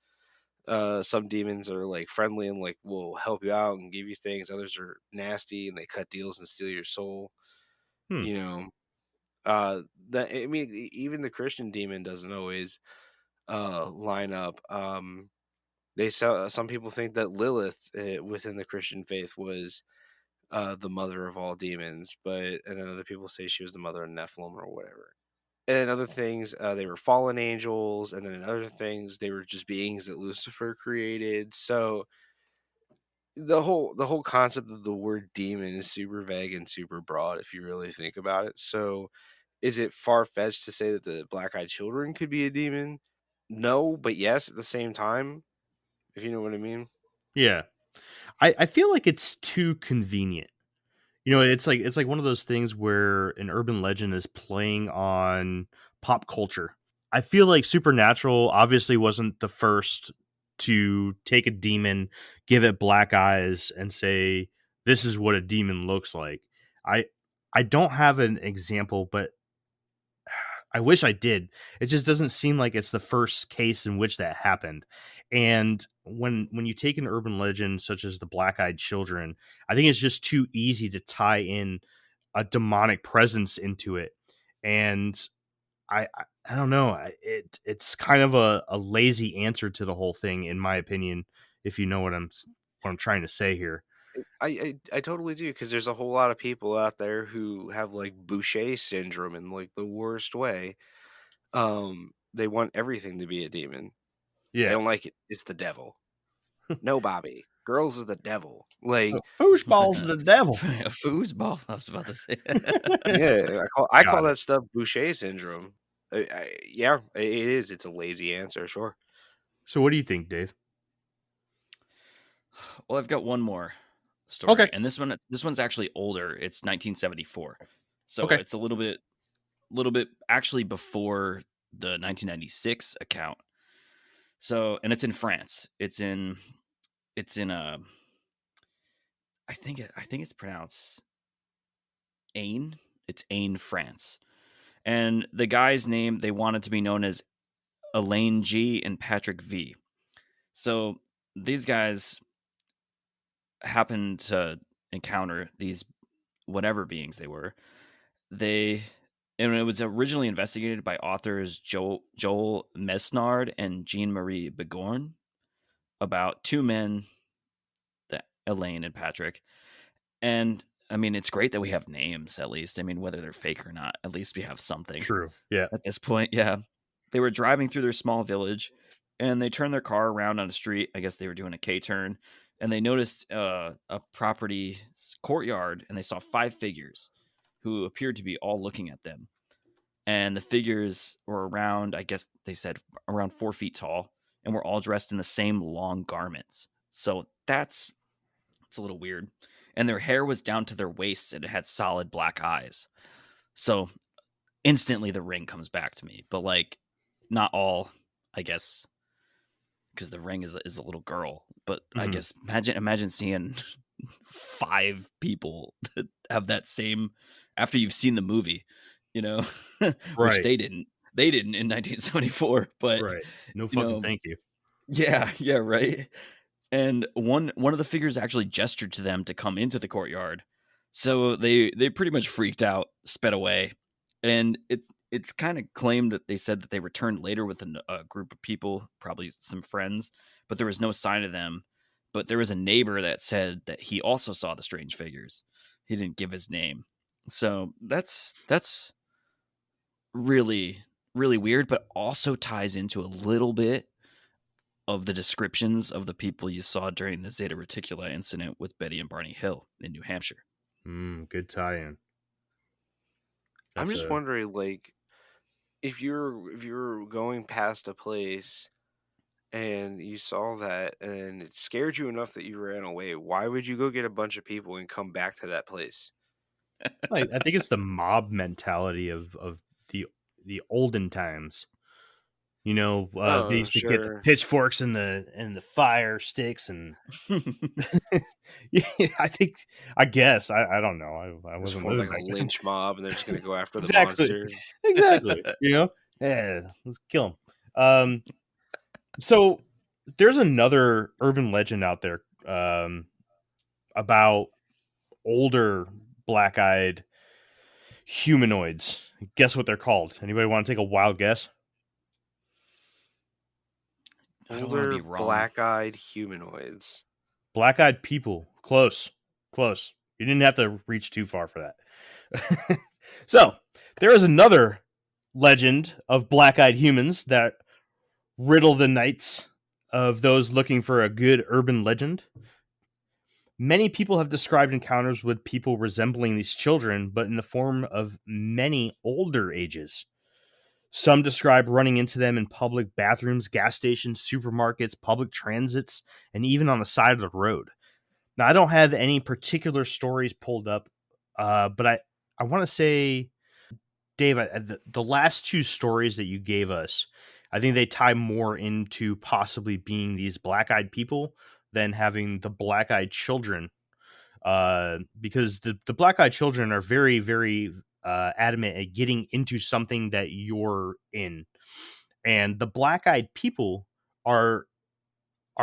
Some demons are like friendly and like will help you out and give you things. Others are nasty and they cut deals and steal your soul. Hmm. You know, that I mean, even the Christian demon doesn't always line up. Some people think that Lilith within the Christian faith was the mother of all demons, and then other people say she was the mother of Nephilim or whatever. And in other things, they were fallen angels, and then in other things, they were just beings that Lucifer created. So the whole concept of the word demon is super vague and super broad if you really think about it. So is it far fetched to say that the Black Eyed Children could be a demon? No, but yes at the same time, if you know what I mean. Yeah. I feel like it's too convenient. It's like one of those things where an urban legend is playing on pop culture. I feel like Supernatural obviously wasn't the first to take a demon, give it black eyes, and say this is what a demon looks like. I I don't have an example, but I wish I did. It just doesn't seem like it's the first case in which that happened. And when you take an urban legend such as the Black-Eyed Children, I think it's just too easy to tie in a demonic presence into it. And I don't know. It's kind of a lazy answer to the whole thing, in my opinion. If you know what I'm trying to say here. I totally do, because there's a whole lot of people out there who have like Boucher syndrome in like the worst way. They want everything to be a demon. They Yeah, don't like it. It's the devil. No, Bobby. Girls is the devil. Like, foosball's the devil. A foosball. I was about to say. yeah, I call Got it. that stuff Boucher syndrome. Yeah, it is. It's a lazy answer, sure. So, what do you think, Dave? Well, I've got one more story, Okay. and this one's actually older. It's 1974, so Okay. it's a little bit actually before the 1996 account. So, and it's in France. It's in I think it's pronounced Ain. It's Ain, France. And the guy's name, they wanted to be known as Elaine G and Patrick V. So these guys happened to encounter these whatever beings they were. And it was originally investigated by authors Joel Mesnard and Jean-Marie Begorn about two men, Elaine and Patrick. And I mean, it's great that we have names, at least. I mean, whether they're fake or not, at least we have something. True. Yeah. At this point, yeah. They were driving through their small village, and they turned their car around on a street. I guess they were doing a K-turn, and they noticed a property courtyard, and they saw 5 figures who appeared to be all looking at them. And the figures were around, I guess they said, around 4 feet tall, and were all dressed in the same long garments. So it's a little weird. And their hair was down to their waists, and it had solid black eyes. So instantly the ring comes back to me, but like not all, I guess, because the ring is a little girl. But I guess imagine seeing 5 people that have that same after you've seen the movie, which Right. they didn't in 1974. But Right. No fucking thank you. yeah, right. And one of the figures actually gestured to them to come into the courtyard. So they pretty much freaked out, sped away. And it's kind of claimed that they said that they returned later with a group of people, probably some friends, but there was no sign of them. But there was a neighbor that said that he also saw the strange figures. He didn't give his name. So that's really, really weird, but also ties into a little bit of the descriptions of the people you saw during the Zeta Reticuli incident with Betty and Barney Hill in New Hampshire. Good tie-in. I'm just wondering, like, if you're going past a place and you saw that and it scared you enough that you ran away, why would you go get a bunch of people and come back to that place? I think it's the mob mentality of the olden times. They used to get the pitchforks and the fire sticks and yeah, I guess I don't know. I wasn't like living a lynch mob, and they're just gonna go after the monster. Exactly. Yeah, let's kill him. So there's another urban legend out there about older black-eyed humanoids. Guess what they're called? Anybody want to take a wild guess? I don't want to be wrong. Black-eyed humanoids. Black-eyed people. Close. You didn't have to reach too far for that. So there is another legend of black-eyed humans that riddle the nights of those looking for a good urban legend. Many people have described encounters with people resembling these children, but in the form of many older ages. Some describe running into them in public bathrooms, gas stations, supermarkets, public transits, and even on the side of the road. Now, I don't have any particular stories pulled up, but I want to say Dave, the last two stories that you gave us, I think they tie more into possibly being these black-eyed people than having the black-eyed children. Because the black-eyed children are very, very adamant at getting into something that you're in, and the black-eyed people are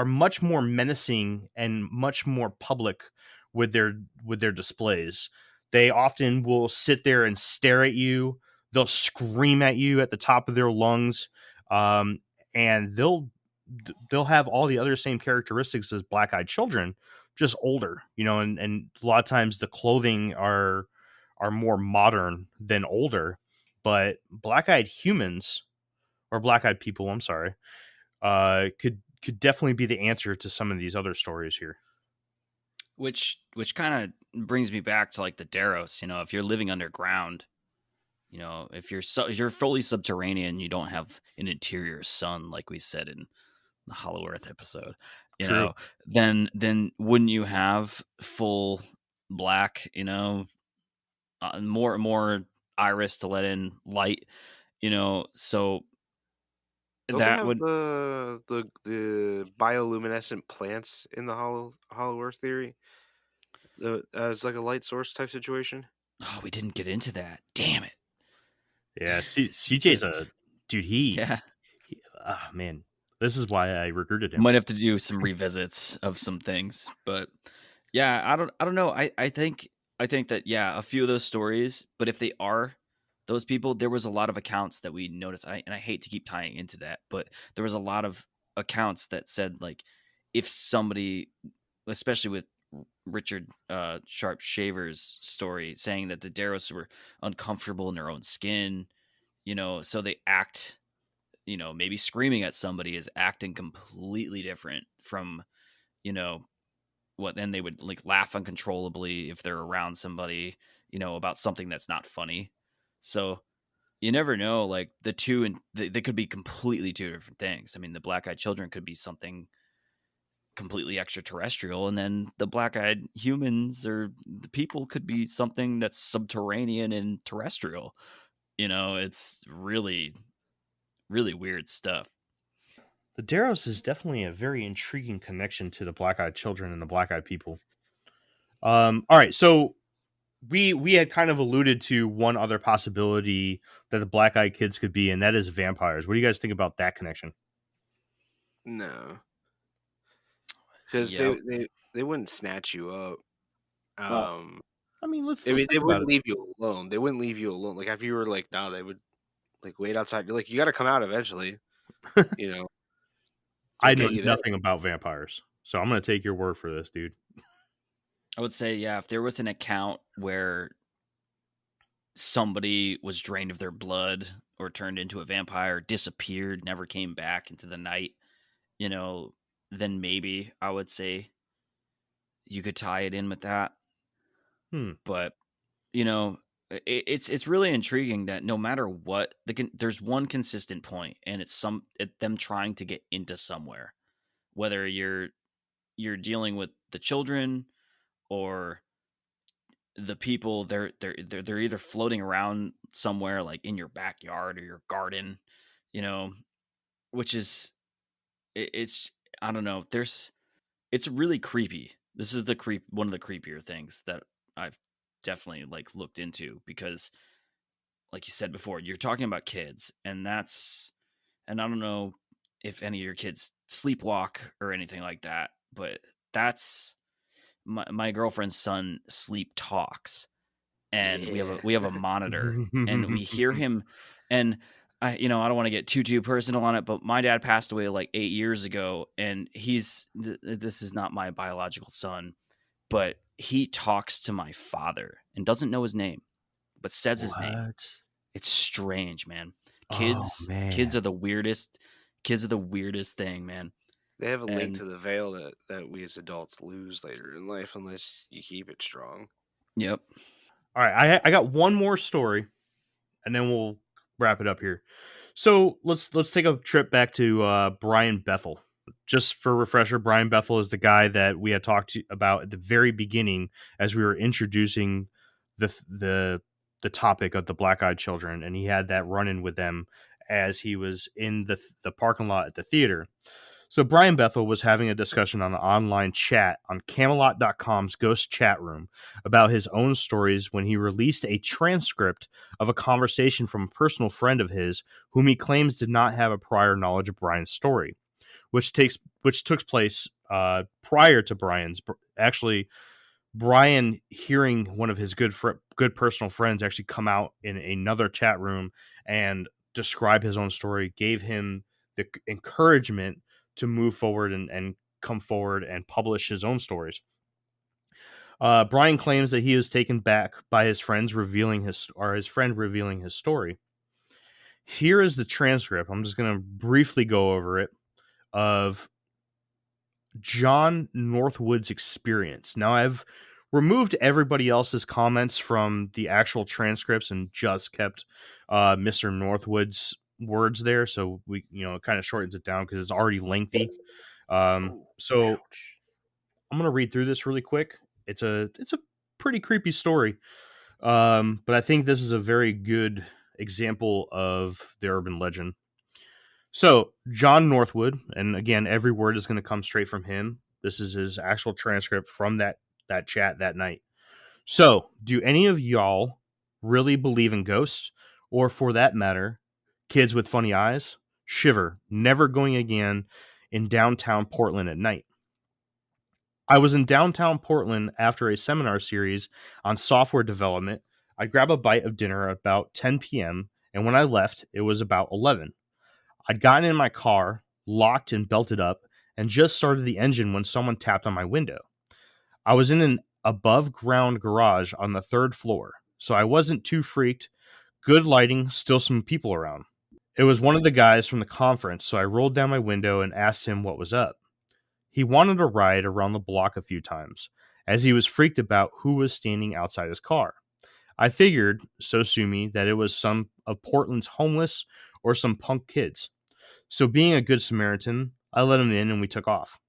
much more menacing and much more public with their displays. They often will sit there and stare at you. They'll scream at you at the top of their lungs, um, and they'll have all the other same characteristics as black-eyed children, just older. And a lot of times the clothing are more modern than older. But black-eyed humans, or black-eyed people, I'm sorry, could definitely be the answer to some of these other stories here. Which kind of brings me back to like the Deros. If you're living underground, if you're fully subterranean, you don't have an interior sun, like we said in the Hollow Earth episode. True. Then wouldn't you have full black? More iris to let in light. So Don't they that have would. the bioluminescent plants in the Hollow Earth theory? It's like a light source type situation. Oh, we didn't get into that. Damn it. Yeah, CJ's a dude. Yeah. Man, this is why I recruited him. Might have to do some revisits of some things, but yeah, I don't know. I think that a few of those stories, but if they are those people, there was a lot of accounts that we noticed, and I hate to keep tying into that, but there was a lot of accounts that said like if somebody, especially with Richard Sharp Shaver's story, saying that the Deros were uncomfortable in their own skin, so they act, maybe screaming at somebody is acting completely different from, what then they would like laugh uncontrollably if they're around somebody, about something that's not funny. So you never know, like the two, and they could be completely two different things. I mean, the black-eyed children could be something completely extraterrestrial, and then the black-eyed humans or the people could be something that's subterranean and terrestrial. It's really, really weird stuff. The Deros is definitely a very intriguing connection to the black-eyed children and the black-eyed people. All right, so we had kind of alluded to one other possibility that the black-eyed kids could be, and that is vampires. What do you guys think about that connection? No, because Yep. they wouldn't snatch you up. Well, I mean, let's I mean, think they about wouldn't it. leave you alone. They wouldn't leave you alone. Like if you were like, no, they would like wait outside. You're like, you got to come out eventually. They'll I know get you there. nothing about vampires, so I'm going to take your word for this, dude. I would say, yeah, if there was an account where somebody was drained of their blood or turned into a vampire, disappeared, never came back into the night, then maybe I would say you could tie it in with that. But it's really intriguing that no matter what, there's one consistent point, and it's them trying to get into somewhere, whether you're dealing with the children or the people. They're either floating around somewhere like in your backyard or your garden, which is it's I don't know. It's really creepy. This is one of the creepier things that I've definitely like looked into, because like you said before, you're talking about kids, and I don't know if any of your kids sleepwalk or anything like that, but that's my girlfriend's son sleep talks, and we have a monitor, and we hear him, and I don't want to get too personal on it, but my dad passed away like 8 years ago, and this is not my biological son, but he talks to my father and doesn't know his name, but says his name. What? It's strange, man. Oh Kids man, are the weirdest. Kids are the weirdest thing, man. They have a link to the veil that we as adults lose later in life unless you keep it strong. Yep. All right, I got one more story, and then we'll wrap it up here. So let's take a trip back to Brian Bethel. Just for a refresher, Brian Bethel is the guy that we had talked about at the very beginning as we were introducing the the topic of the black-eyed children, and he had that run-in with them as he was in the parking lot at the theater. So Brian Bethel was having a discussion on an online chat on Camelot.com's Ghost Chat Room about his own stories when he released a transcript of a conversation from a personal friend of his whom he claims did not have a prior knowledge of Brian's story, which took place prior to Brian's. Actually, Brian, hearing one of his good personal friends actually come out in another chat room and describe his own story, gave him the encouragement to move forward and come forward and publish his own stories. Brian claims that he was taken back by his friend revealing his story. Here is the transcript. I'm just going to briefly go over it of John Northwood's experience. Now, I've removed everybody else's comments from the actual transcripts and just kept Mr. Northwood's words there. So we, it kind of shortens it down because it's already lengthy. So ouch. I'm going to read through this really quick. It's a pretty creepy story. But I think this is a very good example of the urban legend. So John Northwood, and again, every word is going to come straight from him. This is his actual transcript from that chat that night. So, do any of y'all really believe in ghosts? Or for that matter, kids with funny eyes? Shiver, never going again in downtown Portland at night. I was in downtown Portland after a seminar series on software development. I grabbed a bite of dinner at about 10 p.m., and when I left, it was about 11. I'd gotten in my car, locked and belted up, and just started the engine when someone tapped on my window. I was in an above-ground garage on the 3rd floor, so I wasn't too freaked. Good lighting, still some people around. It was one of the guys from the conference, so I rolled down my window and asked him what was up. He wanted a ride around the block a few times, as he was freaked about who was standing outside his car. I figured, so sue me, that it was some of Portland's homeless or some punk kids. So being a good Samaritan, I let him in and we took off.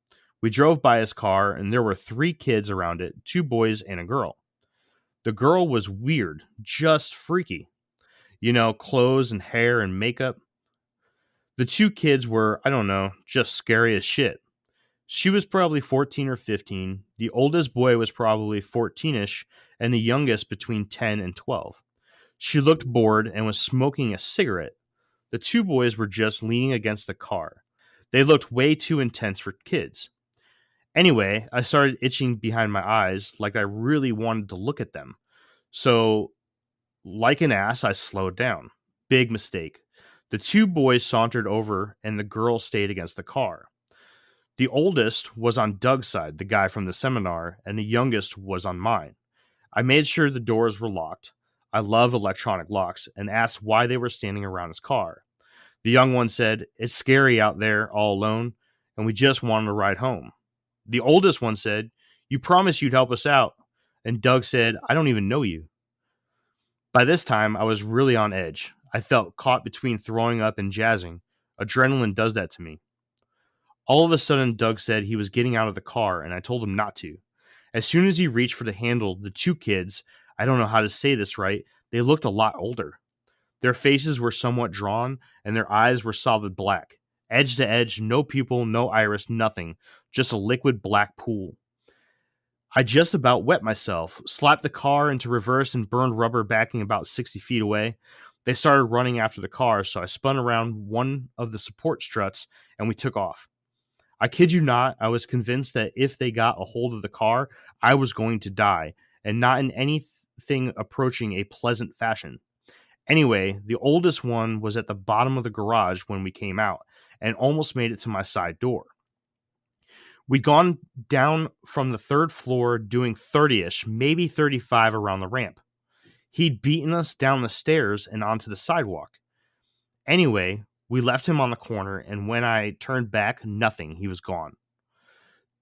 We drove by his car and there were 3 kids around it, 2 boys and a girl. The girl was weird, just freaky. Clothes and hair and makeup. The 2 kids were, I don't know, just scary as shit. She was probably 14 or 15. The oldest boy was probably 14-ish and the youngest between 10 and 12. She looked bored and was smoking a cigarette. The 2 boys were just leaning against the car. They looked way too intense for kids. Anyway, I started itching behind my eyes like I really wanted to look at them. So, like an ass, I slowed down. Big mistake. The 2 boys sauntered over and the girl stayed against the car. The oldest was on Doug's side, the guy from the seminar, and the youngest was on mine. I made sure the doors were locked. I love electronic locks, and asked why they were standing around his car. The young one said, "It's scary out there all alone, and we just wanted to ride home." The oldest one said, "You promised you'd help us out." And Doug said, "I don't even know you." By this time, I was really on edge. I felt caught between throwing up and jazzing. Adrenaline does that to me. All of a sudden, Doug said he was getting out of the car, and I told him not to. As soon as he reached for the handle, the 2 kids, I don't know how to say this right, they looked a lot older. Their faces were somewhat drawn, and their eyes were solid black. Edge to edge, no pupil, no iris, nothing. Just a liquid black pool. I just about wet myself, slapped the car into reverse and burned rubber backing about 60 feet away. They started running after the car, so I spun around one of the support struts, and we took off. I kid you not, I was convinced that if they got a hold of the car, I was going to die, and not in anything approaching a pleasant fashion. Anyway, the oldest one was at the bottom of the garage when we came out, and almost made it to my side door. We'd gone down from the 3rd floor doing 30-ish, maybe 35 around the ramp. He'd beaten us down the stairs and onto the sidewalk. Anyway, we left him on the corner, and when I turned back, nothing. He was gone.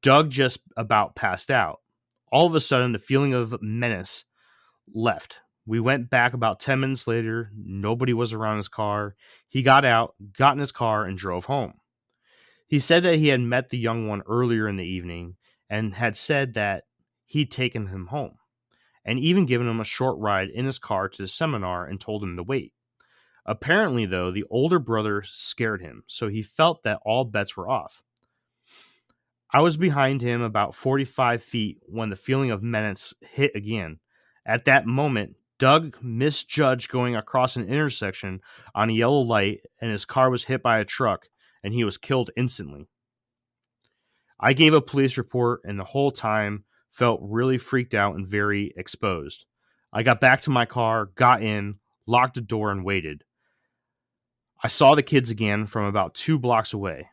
Doug just about passed out. All of a sudden, the feeling of menace left. We went back about 10 minutes later. Nobody was around his car. He got out, got in his car, and drove home. He said that he had met the young one earlier in the evening and had said that he'd taken him home. and even given him a short ride in his car to the seminar and told him to wait. Apparently, though, the older brother scared him, so he felt that all bets were off. I was behind him about 45 feet when the feeling of menace hit again. At that moment, Doug misjudged going across an intersection on a yellow light, and his car was hit by a truck, and he was killed instantly. I gave a police report, and the whole time felt really freaked out and very exposed. I got back to my car, got in, locked the door, and waited. I saw the kids again from about 2 blocks away.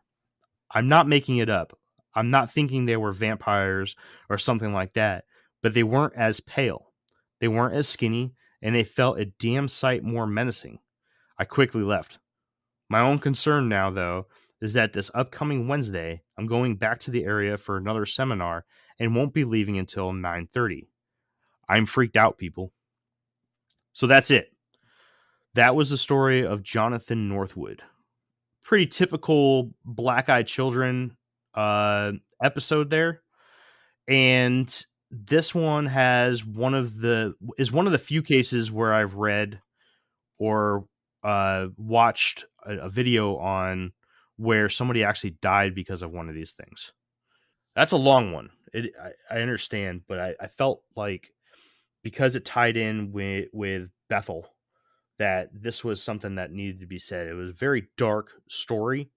I'm not making it up. I'm not thinking they were vampires or something like that, but they weren't as pale. They weren't as skinny, and they felt a damn sight more menacing. I quickly left. My own concern now, though, is that this upcoming Wednesday, I'm going back to the area for another seminar and won't be leaving until 9:30. I'm freaked out, people. So that's it. That was the story of Jonathan Northwood. Pretty typical Black-Eyed Children episode there, and this one has one of the few cases where I've read or watched a video on where somebody actually died because of one of these things. That's a long one. I understand, but I felt like because it tied in with Bethel, that this was something that needed to be said. It was a very dark story.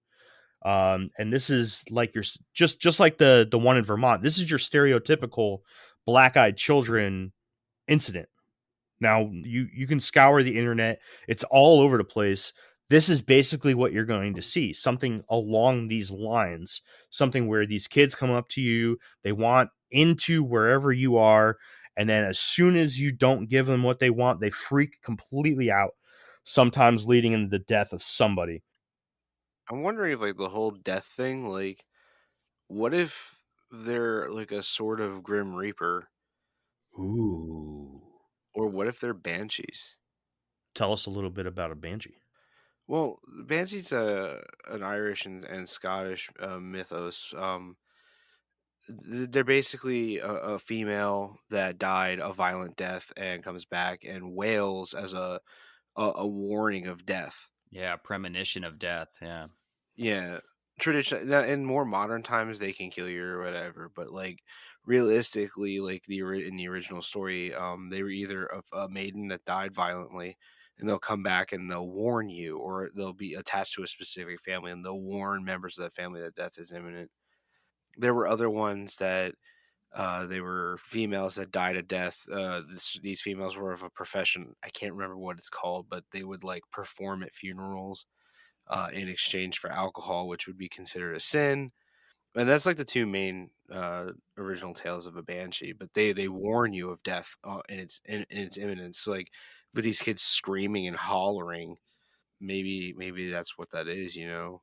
And this is like your just like the one in Vermont. This is your stereotypical Black-Eyed Children incident. Now you can scour the internet; it's all over the place. This is basically what you're going to see, something along these lines, something where these kids come up to you, they want into wherever you are, and then as soon as you don't give them what they want, they freak completely out, sometimes leading into the death of somebody. I'm wondering if like the whole death thing, like, what if they're like a sort of Grim Reaper, Ooh. or what if they're banshees? Tell us a little bit about a banshee. Well, banshees an Irish and Scottish mythos. They're basically a female that died a violent death and comes back and wails as a warning of death. Yeah, premonition of death. Yeah. Yeah, tradition in more modern times they can kill you or whatever, but like realistically, like in the original story, they were either a maiden that died violently, and they'll come back and they'll warn you, or they'll be attached to a specific family and they'll warn members of that family that death is imminent. There were other ones that they were females that died a death. These females were of a profession. I can't remember what it's called, but they would like perform at funerals in exchange for alcohol, which would be considered a sin. And that's like the two main original tales of a banshee. But they warn you of death in its imminence. So like with these kids screaming and hollering, maybe that's what that is, you know.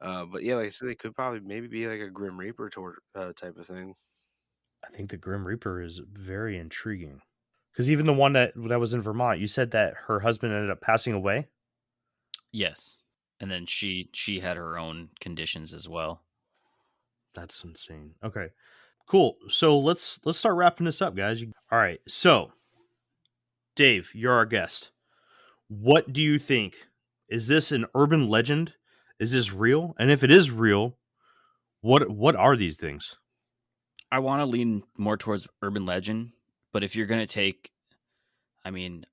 But yeah, like I said, they could probably maybe be like a Grim Reaper type of thing. I think the Grim Reaper is very intriguing. Because even the one that was in Vermont, you said that her husband ended up passing away. Yes. And then she had her own conditions as well. That's insane. Okay, cool. So let's start wrapping this up, guys. All right. So, Dave, you're our guest. What do you think? Is this an urban legend? Is this real? And if it is real, what are these things? I want to lean more towards urban legend, but if you're going to take, I mean,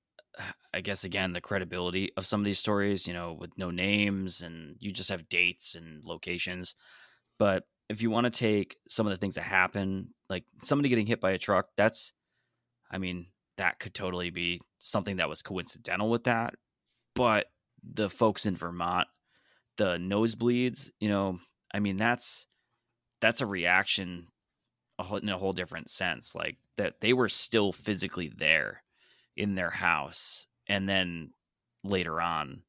I guess again, the credibility of some of these stories, you know, with no names and you just have dates and locations. But if you want to take some of the things that happen, like somebody getting hit by a truck, I mean, that could totally be something that was coincidental with that. But the folks in Vermont, the nosebleeds, you know, I mean, that's a reaction in a whole different sense. Like that they were still physically there in their house, and then later on,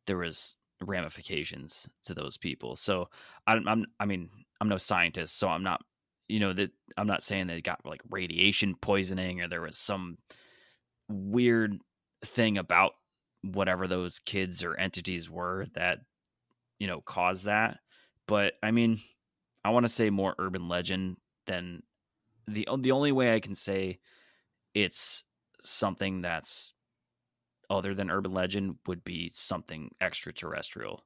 there was ramifications to those people. So I mean, I'm no scientist, so I'm not, you know, that I'm not saying they got like radiation poisoning or there was some weird thing about whatever those kids or entities were that, you know, caused that. But I mean, I want to say more urban legend than the only way I can say it's something that's other than urban legend would be something extraterrestrial.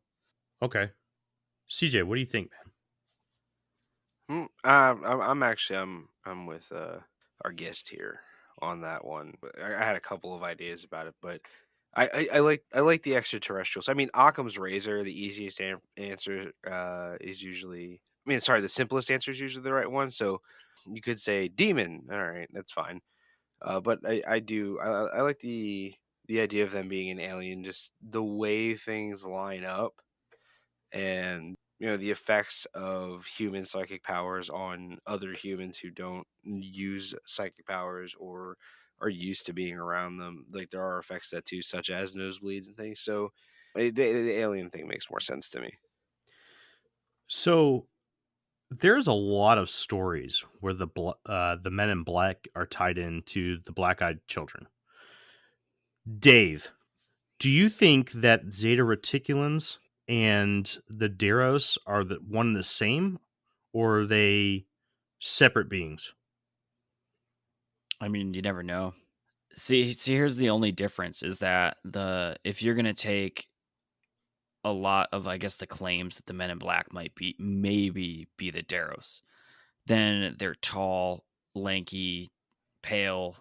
Okay. CJ, what do you think, I'm actually I'm with our guest here on that one. But I had a couple of ideas about it, but I like the extraterrestrials. I mean, Occam's razor, the easiest answer is usually. I mean, sorry, the simplest answer is usually the right one. So you could say demon. All right, that's fine. But I like the idea of them being an alien, just the way things line up, and the effects of human psychic powers on other humans who don't use psychic powers or are used to being around them. Like there are effects that too, such as nosebleeds and things. So the alien thing makes more sense to me. So there's a lot of stories where the Men in Black are tied into the Black-Eyed Children. Dave, do you think that Zeta Reticulans and the Deros are the one and the same, or are they separate beings? I mean, you never know. See, here's the only difference is that if you're gonna take a lot of, I guess, the claims that the Men in Black might be maybe be the Deros, then they're tall, lanky, pale,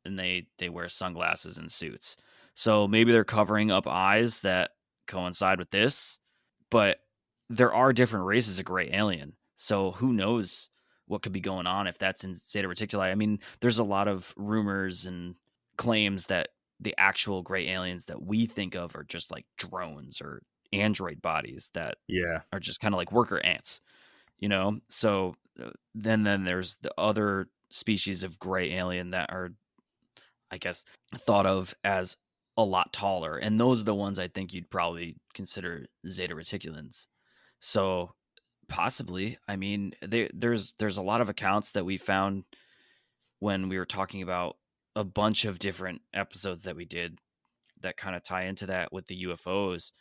and they wear sunglasses and suits. So maybe they're covering up eyes that coincide with this, but there are different races of gray alien. So who knows what could be going on if that's in Zeta Reticuli? I mean, there's a lot of rumors and claims that the actual gray aliens that we think of are just like drones or android bodies that Yeah. are just kind of like worker ants, So then there's the other species of gray alien that are, I guess, thought of as a lot taller, and those are the ones I think you'd probably consider Zeta Reticulans. So possibly, I mean, there's a lot of accounts that we found when we were talking about a bunch of different episodes that we did that kind of tie into that with the UFOs.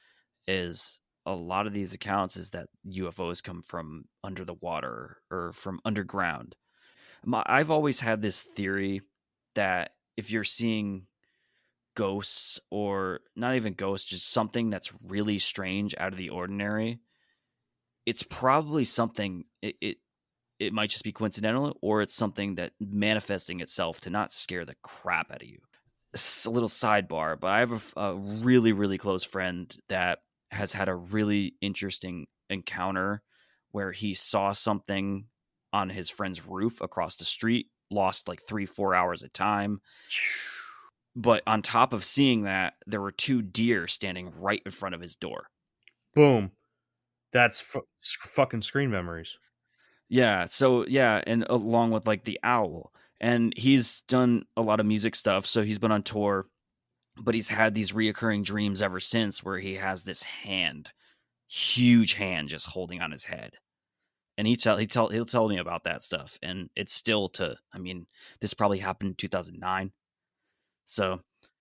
Is a lot of these accounts is that UFOs come from under the water or from underground. I've always had this theory that if you're seeing ghosts, or not even ghosts, just something that's really strange out of the ordinary, it's probably something, it might just be coincidental, or it's something that manifesting itself to not scare the crap out of you. It's a little sidebar, but I have a really, really close friend that has had a really interesting encounter where he saw something on his friend's roof across the street, lost like 3-4 hours of time. But on top of seeing that, there were 2 deer standing right in front of his door. Boom. That's fucking screen memories. Yeah. So, yeah. And along with like the owl. And he's done a lot of music stuff. So he's been on tour, but he's had these reoccurring dreams ever since where he has this hand, huge hand just holding on his head. And he'll tell me about that stuff. And it's still I mean, this probably happened in 2009. So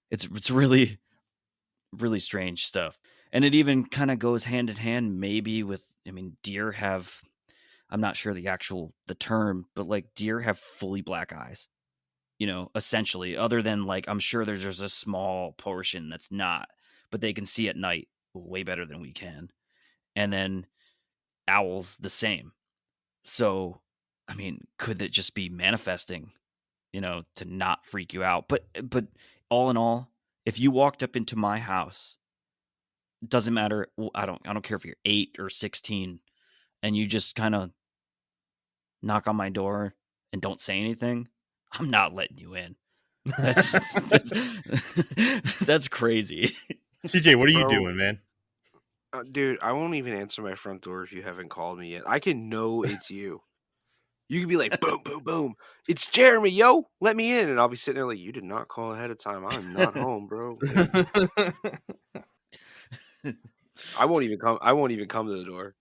it's really, really strange stuff. And it even kind of goes hand in hand maybe with, I mean, deer have, I'm not sure the term, but like deer have fully black eyes, essentially, other than like, I'm sure there's just a small portion that's not, but they can see at night way better than we can. And then owls the same. So, I mean, could it just be manifesting, to not freak you out? But all in all, if you walked up into my house, doesn't matter. I don't care if you're 8 or 16, and you just kind of knock on my door and don't say anything, I'm not letting you in. That's that's crazy. CJ, what are you Bro, doing, man? dude, I won't even answer my front door if you haven't called me yet. I can know it's you. You can be like, boom, boom, boom. It's Jeremy, yo. Let me in. And I'll be sitting there like, you did not call ahead of time. I'm not home, bro. Like, I won't even come. I won't even come to the door.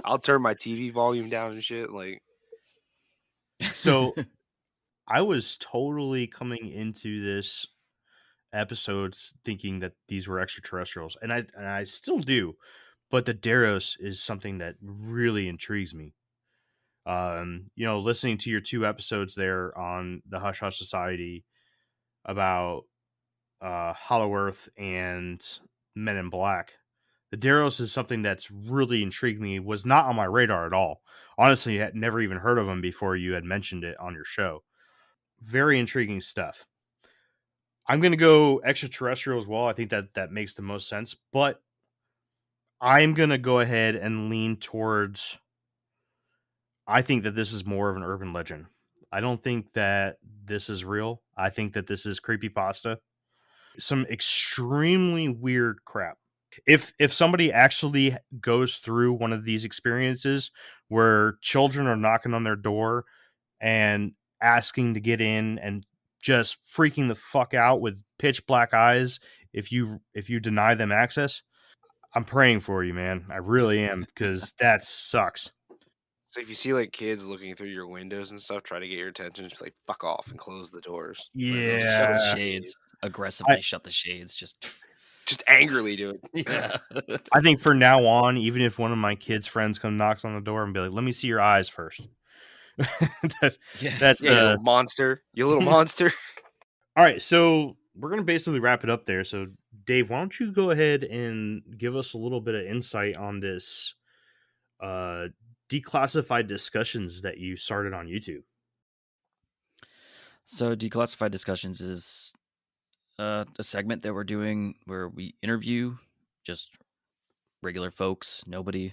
I'll turn my TV volume down and shit. Like, So I was totally coming into this episodes thinking that these were extraterrestrials, and I still do, but the Deros is something that really intrigues me. Listening to your 2 episodes there on the Hush Hush Society about Hollow Earth and Men in Black. The Deros is something that's really intrigued me, was not on my radar at all. Honestly, I had never even heard of them before you had mentioned it on your show. Very intriguing stuff. I'm going to go extraterrestrial as well. I think that makes the most sense, but I'm going to go ahead and lean towards, I think that this is more of an urban legend. I don't think that this is real. I think that this is creepypasta. Some extremely weird crap. If somebody actually goes through one of these experiences where children are knocking on their door and asking to get in and just freaking the fuck out with pitch black eyes if you deny them access, I'm praying for you, man. I really am, because that sucks. So if you see like kids looking through your windows and stuff, try to get your attention, just like fuck off and close the doors. Like, they'll Just shut the Yeah. shades. Aggressively shut the shades. just angrily do it. Yeah. I think for now on, even if one of my kids' friends come knocks on the door and be like, "Let me see your eyes first." That's Yeah, you little monster. You little monster. All right, so we're going to basically wrap it up there. So, Dave, why don't you go ahead and give us a little bit of insight on this declassified discussions that you started on YouTube? So, Declassified Discussions is a segment that we're doing where we interview just regular folks, nobody,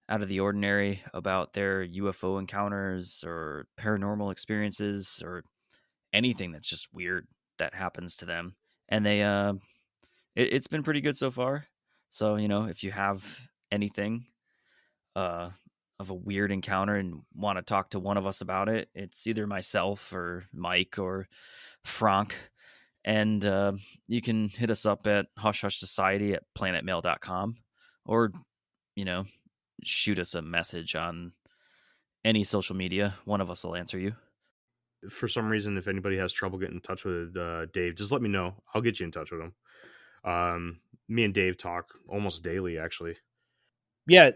out of the ordinary about their UFO encounters or paranormal experiences or anything that's just weird that happens to them. And it's been pretty good so far. So, if you have anything of a weird encounter and want to talk to one of us about it, it's either myself or Mike or Frank. And you can hit us up at hushhushsociety@planetmail.com, or, shoot us a message on any social media. One of us will answer you. For some reason, if anybody has trouble getting in touch with Dave, just let me know. I'll get you in touch with him. Me and Dave talk almost daily, actually. Yeah,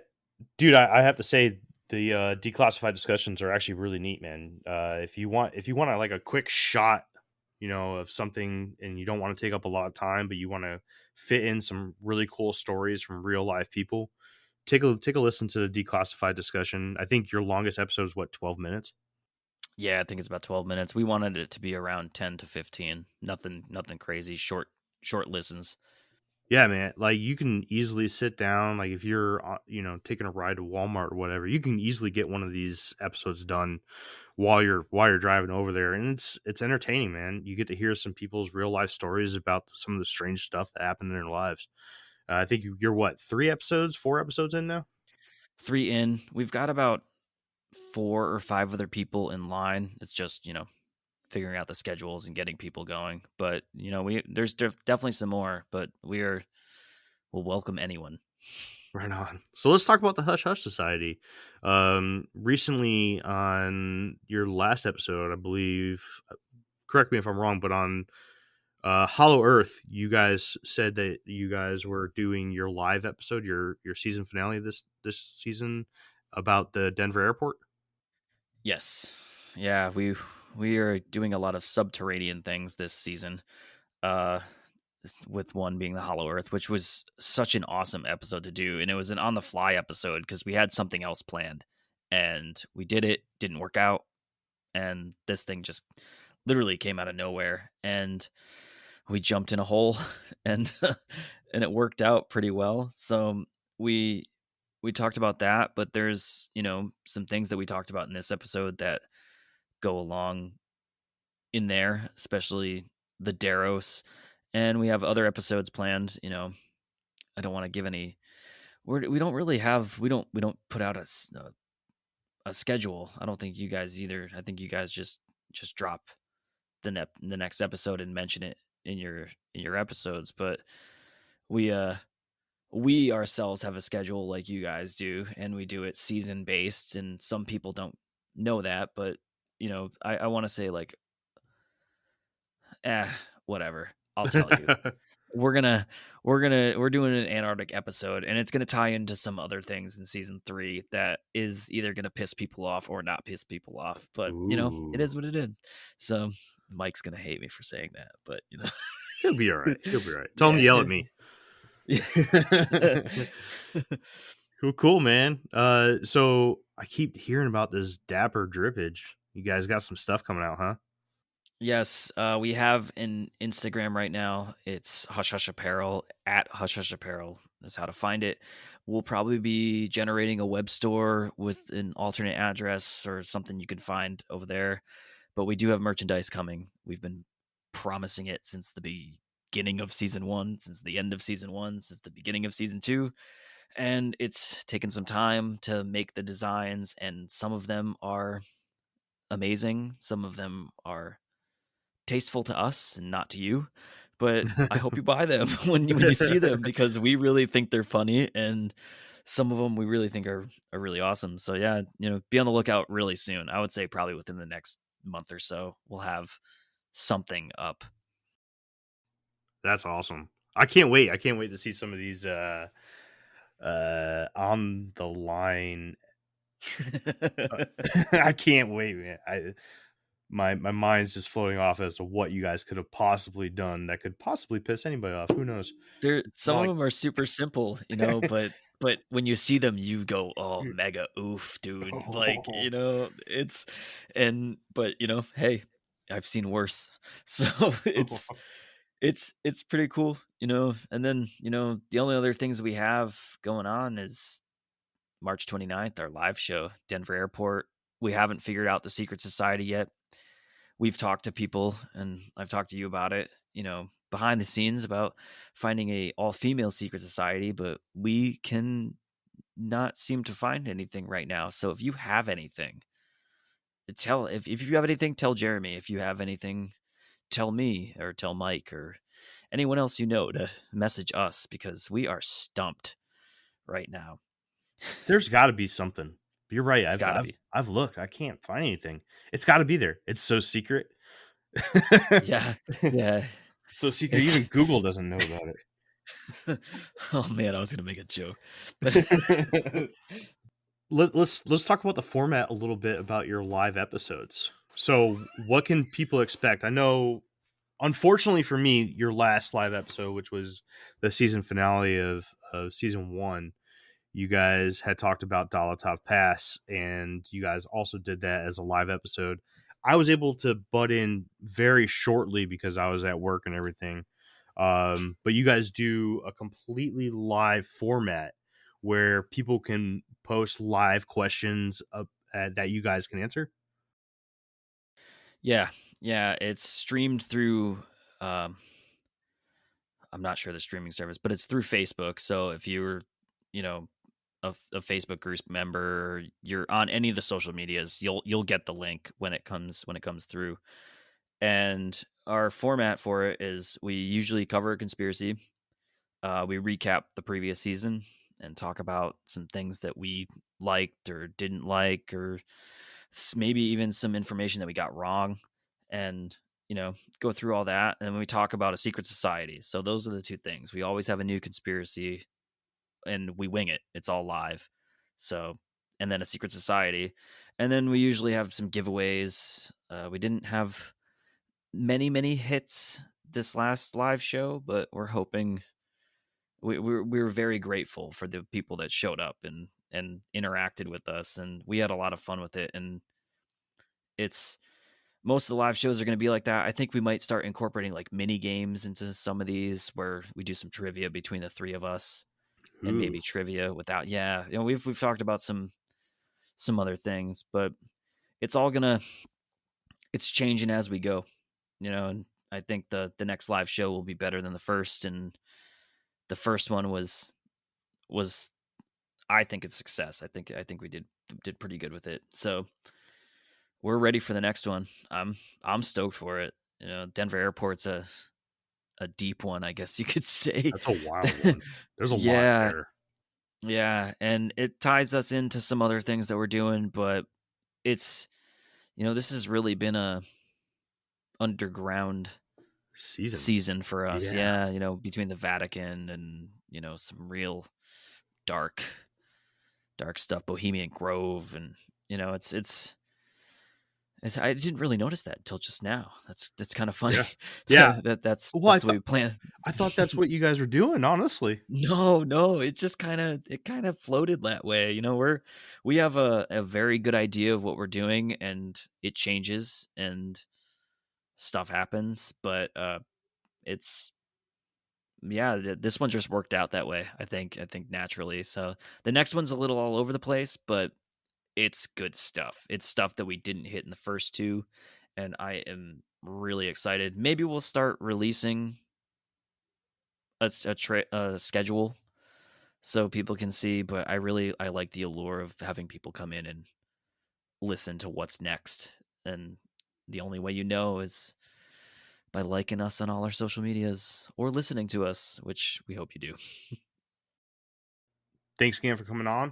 dude, I have to say the declassified discussions are actually really neat, man. If you want like a quick shot, of something, and you don't want to take up a lot of time, but you want to fit in some really cool stories from real life people, take a listen to the declassified discussion. I think your longest episode is what, 12 minutes? Yeah, I think it's about 12 minutes. We wanted it to be around 10 to 15. Nothing crazy. Short listens. Yeah, man. Like, you can easily sit down, like if you're taking a ride to Walmart or whatever, you can easily get one of these episodes done while you're driving over there, and it's entertaining, man. You get to hear some people's real life stories about some of the strange stuff that happened in their lives. I think you're what, 4 episodes in now? 3 in. We've got about 4 or 5 other people in line. It's just, figuring out the schedules and getting people going. But, there's definitely some more, but we'll welcome anyone. Right on. So let's talk about the Hush Hush Society. Recently on your last episode, I believe, correct me if I'm wrong, but on Hollow Earth, you guys said that you guys were doing your live episode, your season finale this season, about the Denver airport. Yes. Yeah, we are doing a lot of subterranean things this season. With one being the Hollow Earth, which was such an awesome episode to do, and it was an on the fly episode because we had something else planned, and we did it. Didn't work out, and this thing just literally came out of nowhere, and we jumped in a hole, and and it worked out pretty well. So we talked about that, but there's some things that we talked about in this episode that go along in there, especially the Deros, and we have other episodes planned. I don't want to give any. We don't really have. We don't put out a schedule. I don't think you guys either. I think you guys just drop the next episode and mention it in your episodes. But we ourselves have a schedule like you guys do, and we do it season based. And some people don't know that, but I want to say like, whatever. I'll tell you. we're doing an Antarctic episode, and it's gonna tie into some other things in season 3 that is either gonna piss people off or not piss people off. But it is what it is. So Mike's gonna hate me for saying that, but He'll be all right. He'll be all right. Tell him to yell at me. Cool, man. So I keep hearing about this Dapper drippage. You guys got some stuff coming out, huh? Yes, we have an Instagram right now. It's Hush Hush Apparel at Hush Hush Apparel. That's how to find it. We'll probably be generating a web store with an alternate address or something you can find over there. But we do have merchandise coming. We've been promising it since the beginning of season 1, since the end of season 1, since the beginning of season 2. And it's taken some time to make the designs, and some of them are amazing. Some of them are tasteful to us and not to you, but I hope you buy them when you see them, because we really think they're funny, and some of them we really think are really awesome. So yeah, be on the lookout really soon. I would say probably within the next month or so we'll have something up. That's awesome. I can't wait. I can't wait to see some of these on the line. I can't wait, man. My mind's just floating off as to what you guys could have possibly done that could possibly piss anybody off. Who knows? Some of them are super simple, but when you see them, you go, "Oh, mega oof, dude!" Like, but hey, I've seen worse, so it's pretty cool, And then the only other things we have going on is March 29th, our live show, Denver Airport. We haven't figured out the secret society yet. We've talked to people, and I've talked to you about it, behind the scenes, about finding a all-female secret society, but we can not seem to find anything right now. So if you have anything, if you have anything, tell Jeremy. If you have anything, tell me, or tell Mike, or anyone else to message us, because we are stumped right now. There's got to be something. You're right. I've looked. I can't find anything. It's got to be there. It's so secret. Yeah. So secret. Even Google doesn't know about it. Oh man, I was gonna make a joke. Let's talk about the format a little bit, about your live episodes. So what can people expect? I know, unfortunately for me, your last live episode, which was the season finale of season 1, you guys had talked about Declassified Pass, and you guys also did that as a live episode. I was able to butt in very shortly because I was at work and everything. But you guys do a completely live format where people can post live questions that you guys can answer. Yeah, it's streamed through. I'm not sure the streaming service, but it's through Facebook. So if you're, a Facebook group member, you're on any of the social medias, you'll get the link when it comes through. And our format for it is, we usually cover a conspiracy. We recap the previous season and talk about some things that we liked or didn't like, or maybe even some information that we got wrong, and go through all that. And then we talk about a secret society. So those are the two things. We always have a new conspiracy, and we wing it. It's all live. So, and then a secret society, and then we usually have some giveaways. We didn't have many hits this last live show, but we're hoping. We're very grateful for the people that showed up and interacted with us, and we had a lot of fun with it. And most of the live shows are going to be like that. I think we might start incorporating like mini games into some of these, where we do some trivia between the three of us. And maybe trivia without. Yeah, we've talked about some other things, but it's changing as we go, and I think the next live show will be better than the first, and the first one was I think, a success. I think we did pretty good with it. So we're ready for the next one. I'm stoked for it. Denver Airport's a deep one, I guess you could say. That's a wild one. There's a lot there. Yeah, and it ties us into some other things that we're doing, but it's this has really been a underground season for us. Yeah. Yeah, between the Vatican and some real dark stuff, Bohemian Grove, and it's I didn't really notice that until just now. That's kind of funny. Yeah. Yeah. That's Well, the way we plan. I thought that's what you guys were doing, honestly. No, it just kind of floated that way. We have a very good idea of what we're doing, and it changes and stuff happens, but it's this one just worked out that way. I think naturally. So the next one's a little all over the place, but it's good stuff. It's stuff that we didn't hit in the first two, and I am really excited. Maybe we'll start releasing a schedule so people can see, but I like the allure of having people come in and listen to what's next. And the only way is by liking us on all our social medias or listening to us, which we hope you do. Thanks again for coming on.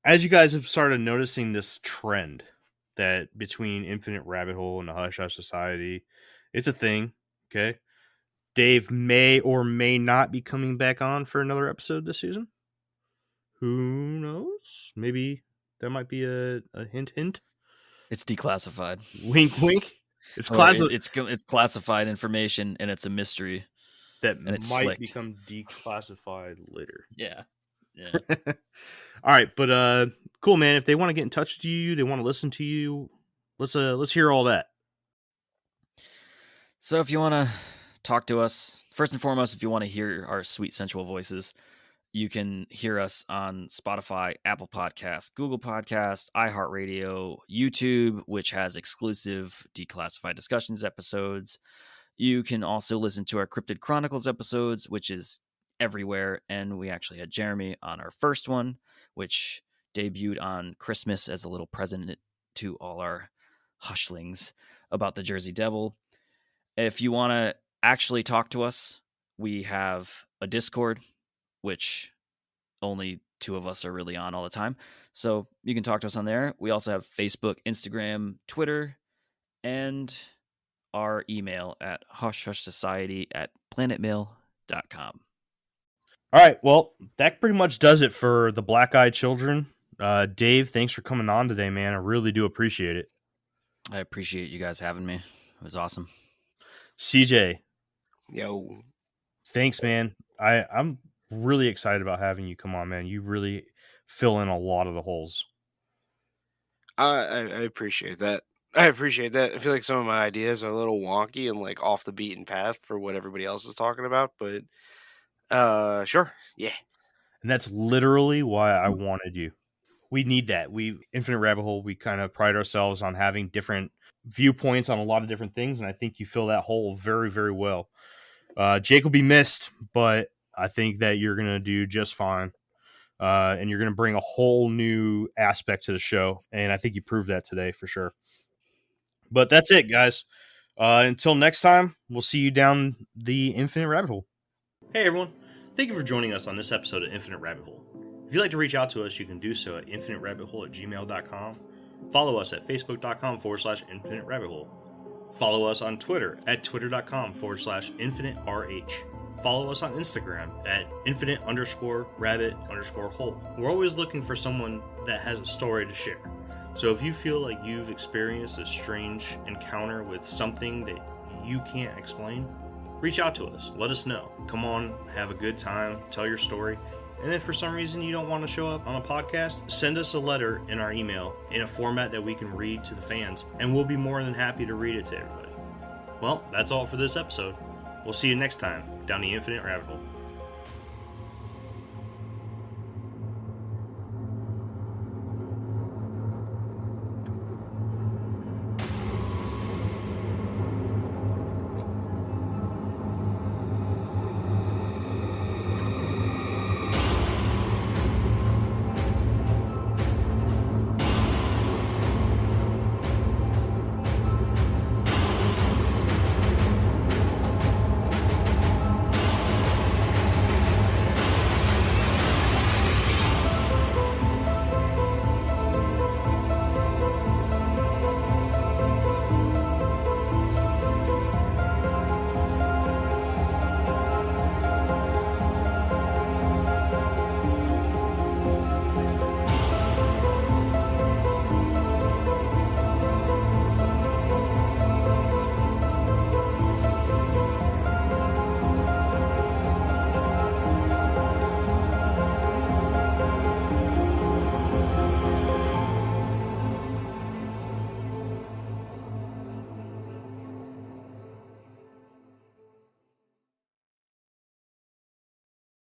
As you guys have started noticing this trend that between Infinite Rabbit Hole and the Hush Hush Society, it's a thing, okay? Dave may or may not be coming back on for another episode this season. Who knows? Maybe there might be a hint. It's declassified. Wink, wink. It's it's classified information, and it's a mystery that might slick. Become declassified later. Yeah. All right, but cool, man. If they want to get in touch with you, they want to listen to you, let's hear all that. So if you want to talk to us, first and foremost, if you want to hear our sweet sensual voices, you can hear us on Spotify, Apple Podcasts, Google Podcasts, iHeartRadio, YouTube, which has exclusive Declassified Discussions episodes. You can also listen to our Cryptid Chronicles episodes, which is everywhere, and we actually had Jeremy on our first one, which debuted on Christmas as a little present to all our hushlings about the Jersey Devil. If you want to actually talk to us, we have a Discord, which only two of us are really on all the time, so you can talk to us on there. We also have Facebook, Instagram, Twitter, and our email at hushhushsociety@planetmail.com. All right, well, that pretty much does it for the Black Eyed Children. Dave, thanks for coming on today, man. I really do appreciate it. I appreciate you guys having me. It was awesome. CJ. Yo. Thanks, man. I'm really excited about having you come on, man. You really fill in a lot of the holes. I appreciate that. I feel like some of my ideas are a little wonky and like off the beaten path for what everybody else is talking about, but sure. Yeah. And that's literally why I wanted you. We need that. Infinite Rabbit Hole, we kind of pride ourselves on having different viewpoints on a lot of different things, and I think you fill that hole very, very well. Jake will be missed, but I think that you're going to do just fine. And you're going to bring a whole new aspect to the show, and I think you proved that today for sure. But that's it, guys. Until next time, we'll see you down the Infinite Rabbit Hole. Hey, everyone. Thank you for joining us on this episode of Infinite Rabbit Hole. If you'd like to reach out to us, you can do so at infiniterabbithole@gmail.com. Follow us at facebook.com/infiniterabbithole. Follow us on Twitter at twitter.com/infiniterh. Follow us on Instagram at infinite_rabbit_hole. We're always looking for someone that has a story to share. So if you feel like you've experienced a strange encounter with something that you can't explain, reach out to us. Let us know. Come on, have a good time, tell your story. And if for some reason you don't want to show up on a podcast, send us a letter in our email in a format that we can read to the fans, and we'll be more than happy to read it to everybody. Well, that's all for this episode. We'll see you next time down the Infinite Rabbit Hole.